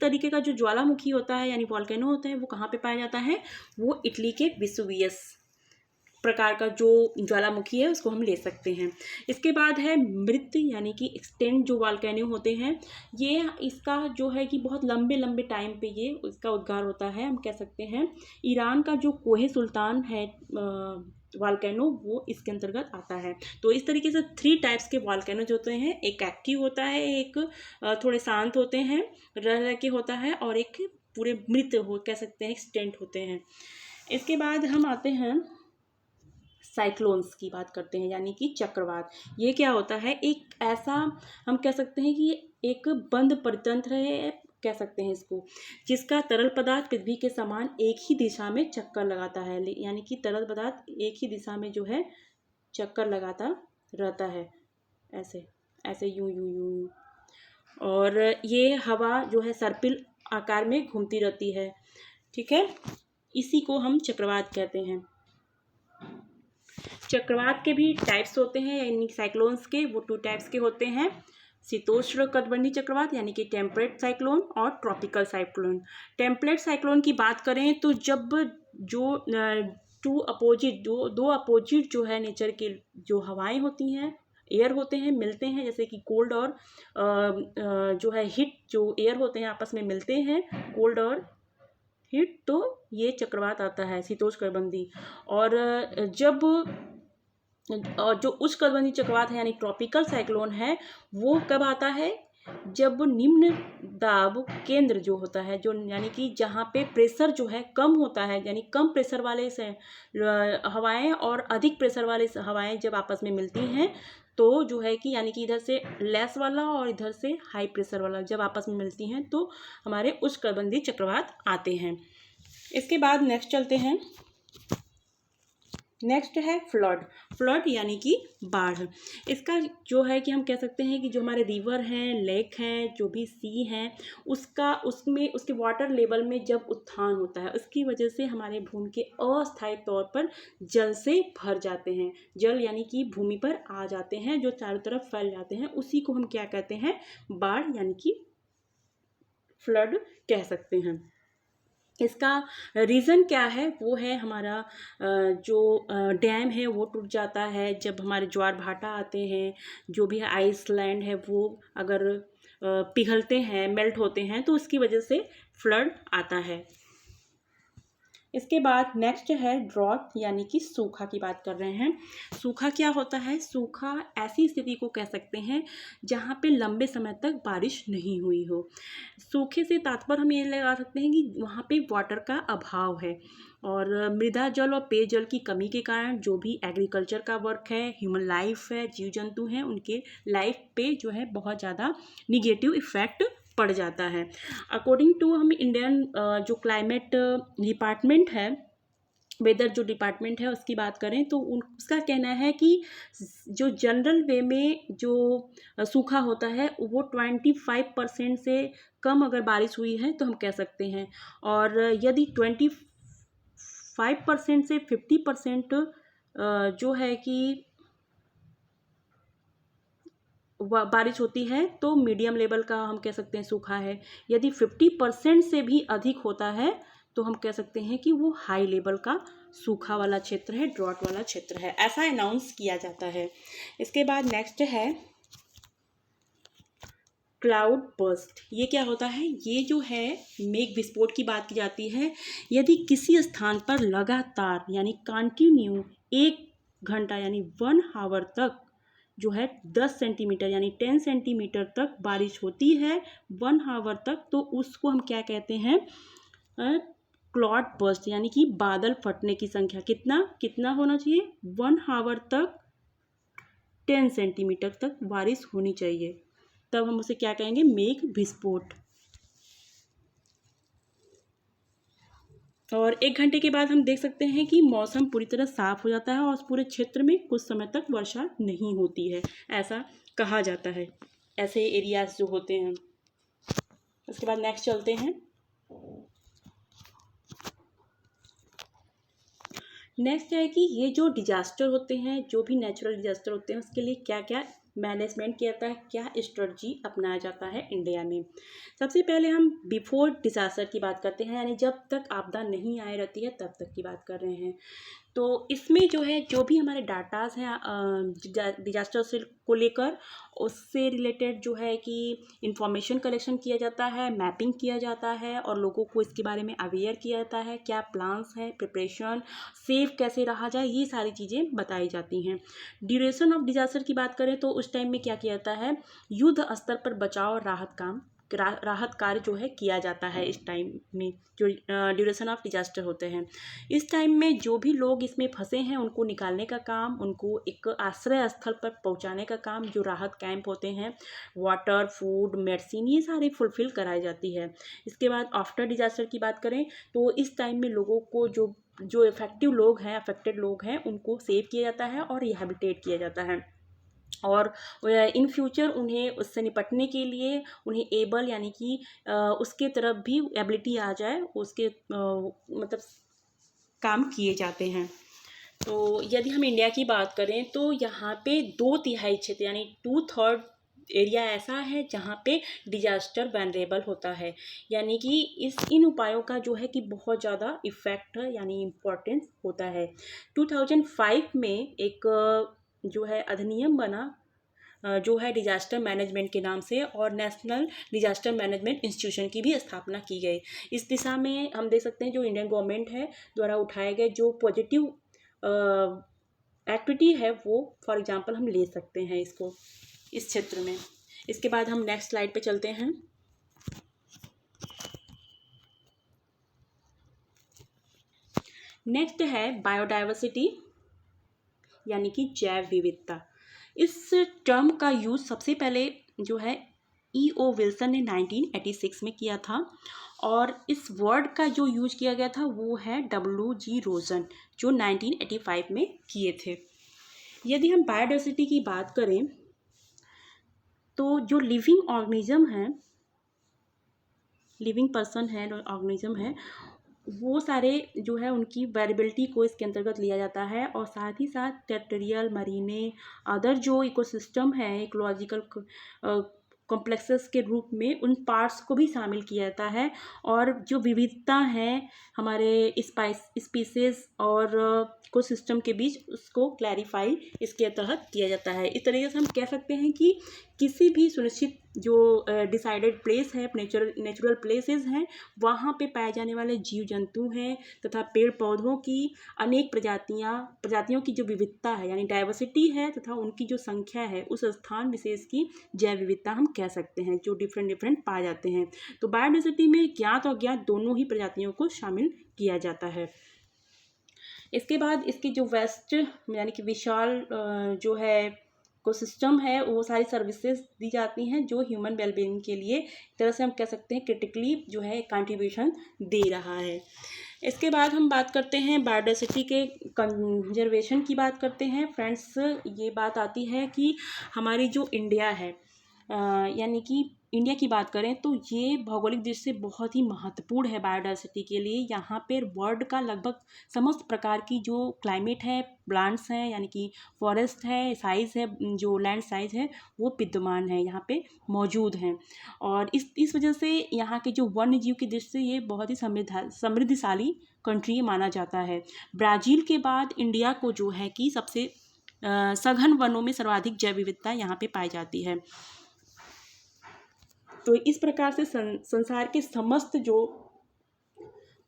तरीके का जो ज्वालामुखी होता है यानी वॉल्केनो होता है वो कहाँ पे पाया जाता है, वो इटली के वेसुवियस प्रकार का जो ज्वालामुखी है उसको हम ले सकते हैं। इसके बाद है मृत यानी कि एक्सटेंट जो वॉल्केनो होते हैं, ये इसका जो है कि बहुत लंबे लंबे टाइम पे ये इसका उद्गार होता है। हम कह सकते हैं ईरान का जो कोहे सुल्तान है वॉल्केनो वो इसके अंतर्गत आता है। तो इस तरीके से 3 टाइप्स के वॉल्केनो होते हैं, एक एक्टिव होता है, एक थोड़े शांत होते हैं रह रह के होता है, और एक पूरे मृत हो कह सकते हैं एक्सटेंट होते हैं। इसके बाद हम आते हैं साइक्लोन्स की बात करते हैं यानी कि चक्रवात। ये क्या होता है, एक ऐसा हम कह सकते हैं कि एक बंद परितंत्र है कह सकते हैं इसको, जिसका तरल पदार्थ पृथ्वी के समान एक ही दिशा में चक्कर लगाता है, यानी कि तरल पदार्थ एक ही दिशा में जो है चक्कर लगाता रहता है, ऐसे ऐसे यूं यूं यूं, और ये हवा जो है सर्पिल आकार में घूमती रहती है। ठीक है, इसी को हम चक्रवात कहते हैं। चक्रवात के भी टाइप्स होते हैं, यानी साइक्लोन्स के वो 2 टाइप्स के होते हैं, शीतोष्ण कटिबंधीय चक्रवात यानी कि टेम्परेट साइक्लोन और ट्रॉपिकल साइक्लोन। टेम्परेट साइक्लोन की बात करें तो जब जो दो अपोजिट जो है नेचर के जो हवाएं होती हैं, एयर होते हैं, मिलते हैं, जैसे कि कोल्ड और जो है हीट जो एयर होते हैं आपस में मिलते हैं, कोल्ड और हीट, तो ये चक्रवात आता है शीतोष्ण कटिबंधीय। और जब जो उष्णकटिबंधीय चक्रवात है यानी ट्रॉपिकल साइक्लोन है वो कब आता है, जब निम्न दाब केंद्र जो होता है, जो यानी कि जहाँ पे प्रेशर जो है कम होता है, यानी कम प्रेशर वाले से हवाएं और अधिक प्रेशर वाले हवाएं जब आपस में मिलती हैं तो जो है कि यानी कि इधर से लेस वाला और इधर से हाई प्रेशर वाला जब आपस में मिलती हैं तो हमारे उष्णकटिबंधीय चक्रवात आते हैं। इसके बाद नेक्स्ट चलते हैं, नेक्स्ट है फ्लड यानी कि बाढ़। इसका जो है कि हम कह सकते हैं कि जो हमारे रिवर हैं, लेक हैं, जो भी सी हैं, उसमें उसके वाटर लेवल में जब उत्थान होता है उसकी वजह से हमारे भूमि के अस्थायी तौर पर जल से भर जाते हैं, जल यानी कि भूमि पर आ जाते हैं, जो चारों तरफ फैल जाते हैं, उसी को हम क्या कहते हैं, बाढ़ यानी कि फ्लड कह सकते हैं। इसका रीज़न क्या है? वो है हमारा जो डैम है वो टूट जाता है जब हमारे ज्वार भाटा आते हैं, जो भी आइसलैंड है वो अगर पिघलते हैं, मेल्ट होते हैं, तो उसकी वजह से फ्लड आता है। इसके बाद नेक्स्ट है ड्रॉट यानी कि सूखा की बात कर रहे हैं। सूखा क्या होता है? सूखा ऐसी स्थिति को कह सकते हैं जहाँ पे लंबे समय तक बारिश नहीं हुई हो। सूखे से तात्पर्य हम ये लगा सकते हैं कि वहाँ पे वाटर का अभाव है और मृदा जल और पेयजल की कमी के कारण जो भी एग्रीकल्चर का वर्क है, ह्यूमन लाइफ है, जीव जंतु हैं, उनके लाइफ पे जो है बहुत ज़्यादा निगेटिव इफ़ेक्ट पड़ जाता है। अकॉर्डिंग टू हम इंडियन जो क्लाइमेट डिपार्टमेंट है, वेदर जो डिपार्टमेंट है उसकी बात करें तो उसका कहना है कि जो जनरल वे में जो सूखा होता है वो 25% से कम अगर बारिश हुई है तो हम कह सकते हैं, और यदि 25% से 50% जो है कि बारिश होती है तो मीडियम लेवल का हम कह सकते हैं सूखा है। यदि 50% से भी अधिक होता है तो हम कह सकते हैं कि वो हाई लेवल का सूखा वाला क्षेत्र है, ड्रॉट वाला क्षेत्र है, ऐसा अनाउंस किया जाता है। इसके बाद नेक्स्ट है क्लाउड बर्स्ट। ये क्या होता है? ये जो है मेघ विस्फोट की बात की जाती है। यदि किसी स्थान पर लगातार यानी कंटिन्यू 1 घंटा यानी 1 आवर तक जो है 10 सेंटीमीटर यानी 10 सेंटीमीटर तक बारिश होती है 1 आवर तक, तो उसको हम क्या कहते हैं? क्लाउड बर्स्ट यानी कि बादल फटने की संख्या कितना कितना होना चाहिए? 1 आवर तक 10 सेंटीमीटर तक बारिश होनी चाहिए, तब हम उसे क्या कहेंगे? मेघ विस्फोट। और 1 घंटे के बाद हम देख सकते हैं कि मौसम पूरी तरह साफ हो जाता है और उस पूरे क्षेत्र में कुछ समय तक वर्षा नहीं होती है, ऐसा कहा जाता है, ऐसे एरियाज जो होते हैं। उसके बाद नेक्स्ट चलते हैं। नेक्स्ट है कि ये जो डिजास्टर होते हैं, जो भी नेचुरल डिजास्टर होते हैं, उसके लिए क्या क्या मैनेजमेंट किया जाता है, क्या स्ट्रेटजी अपनाया जाता है इंडिया में। सबसे पहले हम बिफोर डिजास्टर की बात करते हैं, यानी जब तक आपदा नहीं आए रहती है तब तक की बात कर रहे हैं। तो इसमें जो है जो भी हमारे डाटाज हैं डिजास्टर से को लेकर, उससे रिलेटेड जो है कि इंफॉर्मेशन कलेक्शन किया जाता है, मैपिंग किया जाता है और लोगों को इसके बारे में अवेयर किया जाता है, क्या प्लान्स है, प्रिपरेशन, सेफ कैसे रहा जाए, ये सारी चीज़ें बताई जाती हैं। ड्यूरेशन ऑफ डिजास्टर की बात करें तो उस टाइम में क्या किया जाता है? युद्ध स्तर पर बचाव और राहत कार्य जो है किया जाता है इस टाइम में, जो ड्यूरेशन ऑफ डिजास्टर होते हैं। इस टाइम में जो भी लोग इसमें फंसे हैं उनको निकालने का काम, उनको एक आश्रय स्थल पर पहुंचाने का काम, जो राहत कैंप होते हैं, वाटर, फूड, मेडिसिन, ये सारी फुलफिल कराई जाती है। इसके बाद आफ्टर डिजास्टर की बात करें तो इस टाइम में लोगों को जो इफेक्टिव लोग हैं, अफेक्टेड लोग हैं, उनको सेव किया जाता है और रिहेबिलिटेट किया जाता है, और इन फ्यूचर उन्हें उससे निपटने के लिए उन्हें एबल यानी कि उसके तरफ भी एबिलिटी आ जाए, उसके मतलब काम किए जाते हैं। तो यदि हम इंडिया की बात करें तो यहाँ पे 2/3 क्षेत्र यानी 2/3 एरिया ऐसा है जहाँ पे डिजास्टर वनरेबल होता है, यानी कि इन उपायों का जो है कि बहुत ज़्यादा इफ़ेक्ट यानी इम्पोर्टेंस होता है। 2005 में एक जो है अधिनियम बना जो है डिजास्टर मैनेजमेंट के नाम से, और नेशनल डिजास्टर मैनेजमेंट इंस्टीट्यूशन की भी स्थापना की गई। इस दिशा में हम देख सकते हैं जो इंडियन गवर्नमेंट है द्वारा उठाए गए जो पॉजिटिव एक्टिविटी है वो फॉर एग्जांपल हम ले सकते हैं इसको इस क्षेत्र में। इसके बाद हम नेक्स्ट स्लाइड पे चलते हैं। नेक्स्ट है बायोडाइवर्सिटी यानी कि जैव विविधता। इस टर्म का यूज़ सबसे पहले जो है E.O. विल्सन ने 1986 में किया था, और इस वर्ड का जो यूज किया गया था वो है W.G. रोजन, जो 1985 में किए थे। यदि हम बायोडाइवर्सिटी की बात करें तो जो लिविंग ऑर्गेनिज्म है, लिविंग पर्सन है, ऑर्गेनिज्म है, वो सारे जो है उनकी वेरिएबिलिटी को इसके अंतर्गत लिया जाता है, और साथ ही साथ टेरिटोरियल, मरीने, अदर जो इकोसिस्टम है, इकोलॉजिकल कॉम्प्लेक्सेस के रूप में उन पार्ट्स को भी शामिल किया जाता है, और जो विविधता है हमारे स्पीसीज और इकोसिस्टम के बीच उसको क्लैरिफाई इसके तहत किया जाता है। इस तरीके से हम कह सकते हैं कि किसी भी सुनिश्चित जो डिसाइडेड प्लेस है, नेचुरल प्लेसेस हैं, वहाँ पे पाए जाने वाले जीव जंतु हैं तथा पेड़ पौधों की अनेक प्रजातियों की जो विविधता है यानी डाइवर्सिटी है तथा उनकी जो संख्या है, उस स्थान विशेष की जैव विविधता हम कह सकते हैं, जो डिफरेंट पाए जाते हैं। तो बायोडाइवर्सिटी में ज्ञात और अज्ञात दोनों ही प्रजातियों को शामिल किया जाता है। इसके बाद इसकी जो वेस्ट यानी कि विशाल जो है इकोसिस्टम है, वो सारी सर्विसेज दी जाती हैं जो ह्यूमन वेलबींग के लिए एक तरह से हम कह सकते हैं क्रिटिकली जो है कंट्रीब्यूशन दे रहा है। इसके बाद हम बात करते हैं बायोडाइवर्सिटी के कंजर्वेशन की बात करते हैं। फ्रेंड्स, ये बात आती है कि हमारी जो इंडिया है यानी कि इंडिया की बात करें तो ये भौगोलिक दृष्टि से बहुत ही महत्वपूर्ण है बायोडाइवर्सिटी के लिए। यहाँ पर वर्ल्ड का लगभग समस्त प्रकार की जो क्लाइमेट है, प्लांट्स हैं यानी कि फॉरेस्ट है, साइज़ है, जो लैंड साइज है वो विद्यमान है, यहाँ पे मौजूद हैं। और इस वजह से यहाँ के जो वन्य जीव की दृष्टि से ये बहुत ही समृद्धिशाली कंट्री माना जाता है। ब्राज़ील के बाद इंडिया को जो है कि सबसे सघन वनों में सर्वाधिक जैव विविधता यहाँ पे पाई जाती है। तो इस प्रकार से संसार के समस्त जो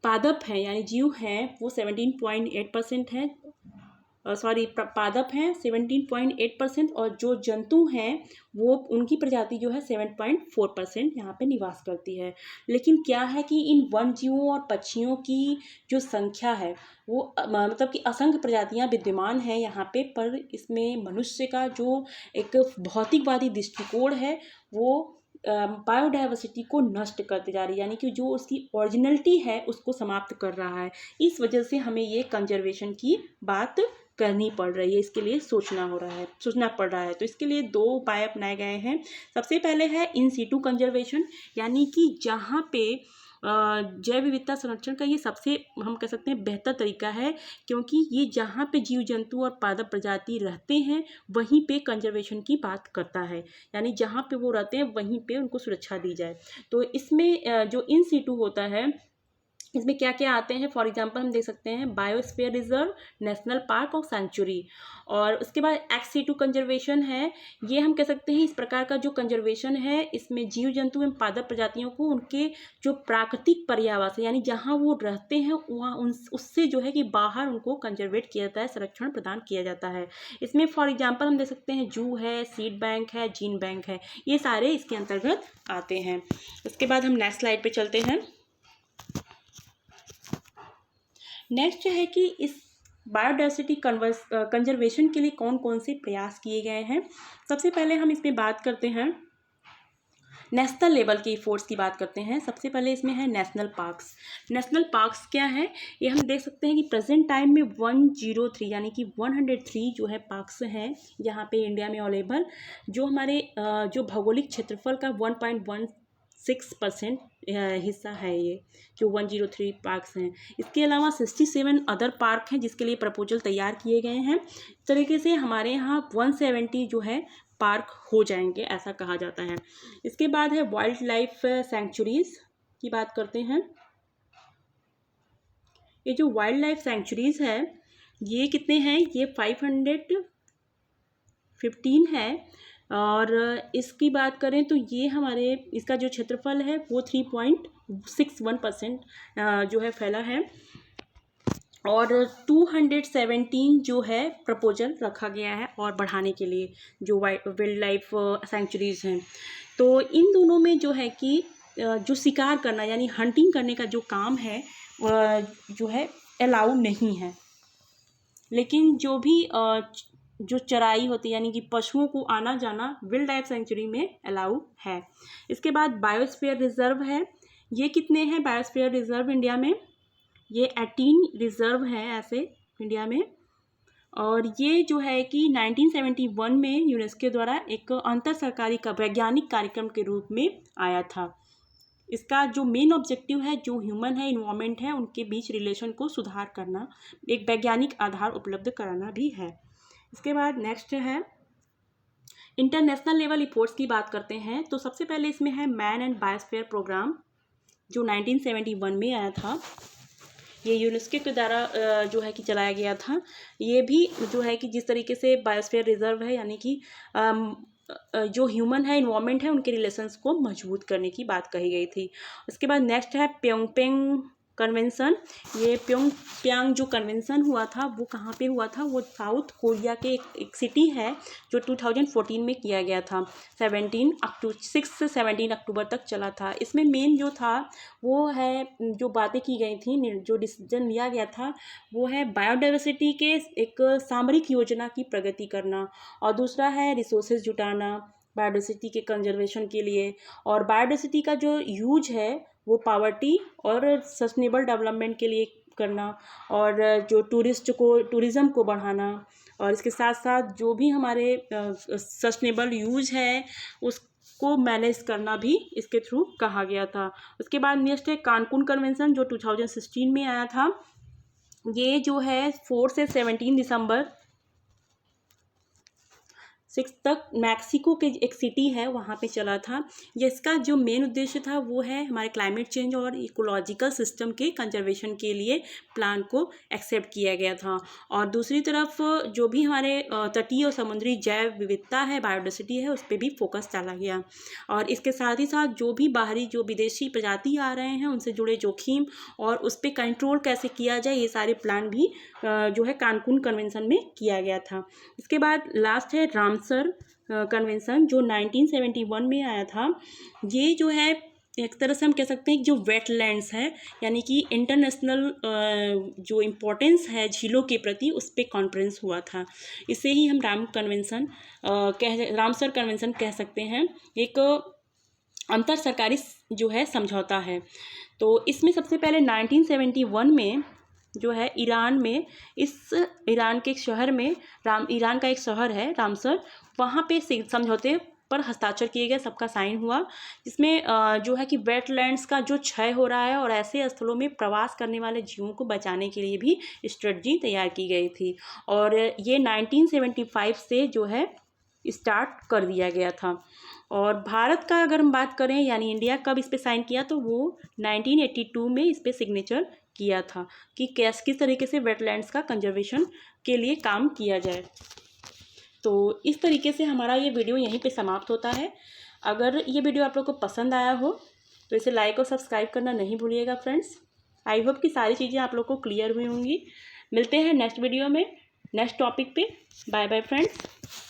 पादप हैं यानी जीव हैं वो 17.8% है, पादप हैं 17.8% और जो जंतु हैं वो उनकी प्रजाति जो है 7.4% यहाँ पे निवास करती है। लेकिन क्या है कि इन वन जीवों और पक्षियों की जो संख्या है वो मतलब कि असंख्य प्रजातियाँ विद्यमान हैं यहाँ पे, पर इसमें मनुष्य का जो एक भौतिकवादी दृष्टिकोण है वो बायोडाइवर्सिटी को नष्ट करते जा रही है, यानी कि जो उसकी ओरिजिनलिटी है उसको समाप्त कर रहा है। इस वजह से हमें ये कंजर्वेशन की बात करनी पड़ रही है, इसके लिए सोचना पड़ रहा है। तो इसके लिए 2 उपाय अपनाए गए हैं। सबसे पहले है इन सीटू कंजर्वेशन, यानी कि जहाँ पे जैव विविधता संरक्षण का ये सबसे हम कह सकते हैं बेहतर तरीका है, क्योंकि ये जहाँ पे जीव जंतु और पादप प्रजाति रहते हैं वहीं पे कंजर्वेशन की बात करता है, यानी जहाँ पे वो रहते हैं वहीं पे उनको सुरक्षा दी जाए। तो इसमें जो इन सीटू होता है इसमें क्या क्या आते हैं, फॉर एग्जांपल हम देख सकते हैं बायोस्फीयर रिजर्व, नेशनल पार्क और सेंचुरी। और उसके बाद एक्स-सीटू कंजर्वेशन है, ये हम कह सकते हैं इस प्रकार का जो कंजर्वेशन है इसमें जीव जंतु एवं पादप प्रजातियों को उनके जो प्राकृतिक पर्यावास है यानी जहाँ वो रहते हैं वहाँ उससे जो है कि बाहर उनको कंजर्वेट किया जाता है, संरक्षण प्रदान किया जाता है। इसमें फॉर एग्जाम्पल हम देख सकते हैं जू है, सीड बैंक है, जीन बैंक है, ये सारे इसके अंतर्गत आते हैं। उसके बाद हम नेक्स्ट स्लाइड पर चलते हैं। नेक्स्ट है कि इस बायोडाइवर्सिटी कंजर्वेशन के लिए कौन कौन से प्रयास किए गए हैं। सबसे पहले हम इसमें बात करते हैं नेशनल लेवल के एफर्ट्स की बात करते हैं। सबसे पहले इसमें है नेशनल पार्क्स। नेशनल पार्क्स क्या है, ये हम देख सकते हैं कि प्रेजेंट टाइम में 103 यानी कि 103 जो है पार्क्स हैं यहाँ पे इंडिया में अवेलेबल, जो हमारे जो भौगोलिक क्षेत्रफल का 1.16% हिस्सा है ये जो 103 पार्क्स हैं। इसके अलावा 67 अदर पार्क हैं जिसके लिए प्रपोजल तैयार किए गए हैं। इस तरीके से हमारे यहाँ 170 जो है पार्क हो जाएंगे, ऐसा कहा जाता है। इसके बाद है वाइल्ड लाइफ सेंचुरीज की बात करते हैं। ये जो वाइल्ड लाइफ सेंचुरीज है ये कितने हैं, ये 515 है। और इसकी बात करें तो ये हमारे इसका जो क्षेत्रफल है वो 3.61% जो है फैला है। और 217 जो है प्रपोजल रखा गया है और बढ़ाने के लिए जो वाइल्ड लाइफ सेंचुरीज हैं। तो इन दोनों में जो है कि जो शिकार करना यानी हंटिंग करने का जो काम है जो है अलाउ नहीं है, लेकिन जो भी जो चराई होती है यानी कि पशुओं को आना जाना वाइल्ड लाइफ सेंचुरी में अलाउ है। इसके बाद बायोस्फीयर रिजर्व है, ये कितने हैं बायोस्फीयर रिजर्व इंडिया में, ये 18 रिजर्व हैं ऐसे इंडिया में। और ये जो है कि 1971 में यूनेस्को द्वारा एक अंतर सरकारी का वैज्ञानिक कार्यक्रम के रूप में आया था। इसका जो मेन ऑब्जेक्टिव है जो ह्यूमन है, इन्वायरमेंट है, उनके बीच रिलेशन को सुधार करना, एक वैज्ञानिक आधार उपलब्ध कराना भी है। इसके बाद नेक्स्ट है इंटरनेशनल लेवल रिपोर्ट्स की बात करते हैं तो सबसे पहले इसमें है मैन एंड बायोस्फीयर प्रोग्राम, जो 1971 में आया था। ये यूनेस्को के द्वारा जो है कि चलाया गया था। ये भी जो है कि जिस तरीके से बायोस्फीयर रिजर्व है, यानी कि जो ह्यूमन है, इन्वायरमेंट है, उनके रिलेशंस को मजबूत करने की बात कही गई थी। उसके बाद नेक्स्ट है प्योंगपेंग कन्वेंशन। ये प्योंगयांग जो कन्वेंशन हुआ था वो कहाँ पे हुआ था? वो साउथ कोरिया के एक सिटी है जो 2014 में किया गया था। 6 से 17 अक्टूबर तक चला था। इसमें मेन जो था वो है, जो बातें की गई थी, जो डिसीजन लिया गया था वो है बायोडाइवर्सिटी के एक सामरिक योजना की प्रगति करना, और दूसरा है रिसोर्सेज जुटाना बायोडाइवर्सिटी के कंजर्वेशन के लिए, और बायोडाइवर्सिटी का जो यूज है वो पावर्टी और सस्टेनेबल डेवलपमेंट के लिए करना, और जो टूरिज़्म को बढ़ाना, और इसके साथ साथ जो भी हमारे सस्टेनेबल यूज है उसको मैनेज करना भी इसके थ्रू कहा गया था। उसके बाद नेक्स्ट है कानकुन कन्वेंशन जो 2016 में आया था। ये जो है 4 से 17 दिसंबर 6 तक मैक्सिको के एक सिटी है वहाँ पे चला था। ये इसका जो मेन उद्देश्य था वो है हमारे क्लाइमेट चेंज और इकोलॉजिकल सिस्टम के कंजर्वेशन के लिए प्लान को एक्सेप्ट किया गया था। और दूसरी तरफ जो भी हमारे तटीय और समुद्री जैव विविधता है, बायोडाइवर्सिटी है, उस पर भी फोकस डाला गया। और इसके साथ ही साथ जो भी बाहरी जो विदेशी प्रजाति आ रहे हैं उनसे जुड़े जोखिम और उस पर कंट्रोल कैसे किया जाए, ये सारे प्लान भी जो है कानकुन कन्वेंशन में किया गया था। इसके बाद लास्ट है रामसर कन्वेंशन जो 1971 में आया था। ये जो है एक तरह से हम कह सकते हैं जो वेटलैंड्स है, यानी कि इंटरनेशनल जो इम्पोर्टेंस है झीलों के प्रति, उस पर कॉन्फ्रेंस हुआ था। इसे ही हम रामसर कन्वेंशन कह सकते हैं। एक अंतर सरकारी जो है समझौता है। तो इसमें सबसे पहले 1971 में जो है ईरान में, ईरान के एक शहर में, ईरान का एक शहर है रामसर, वहाँ पे समझौते पर हस्ताक्षर किए गए, सबका साइन हुआ, जिसमें जो है कि वेटलैंड्स का जो क्षय हो रहा है और ऐसे स्थलों में प्रवास करने वाले जीवों को बचाने के लिए भी स्ट्रेटजी तैयार की गई थी। और ये 1975 से जो है स्टार्ट कर दिया गया था। और भारत का अगर हम बात करें, यानी इंडिया कब इस पे साइन किया, तो वो 1982 में इस पे सिग्नेचर किया था कि किस तरीके से वेटलैंड्स का कंजर्वेशन के लिए काम किया जाए। तो इस तरीके से हमारा ये वीडियो यहीं पे समाप्त होता है। अगर ये वीडियो आप लोग को पसंद आया हो तो इसे लाइक और सब्सक्राइब करना नहीं भूलिएगा फ्रेंड्स। आई होप कि सारी चीज़ें आप लोग को क्लियर हुई होंगी। मिलते हैं नेक्स्ट वीडियो में नेक्स्ट टॉपिक पे। Bye bye friends.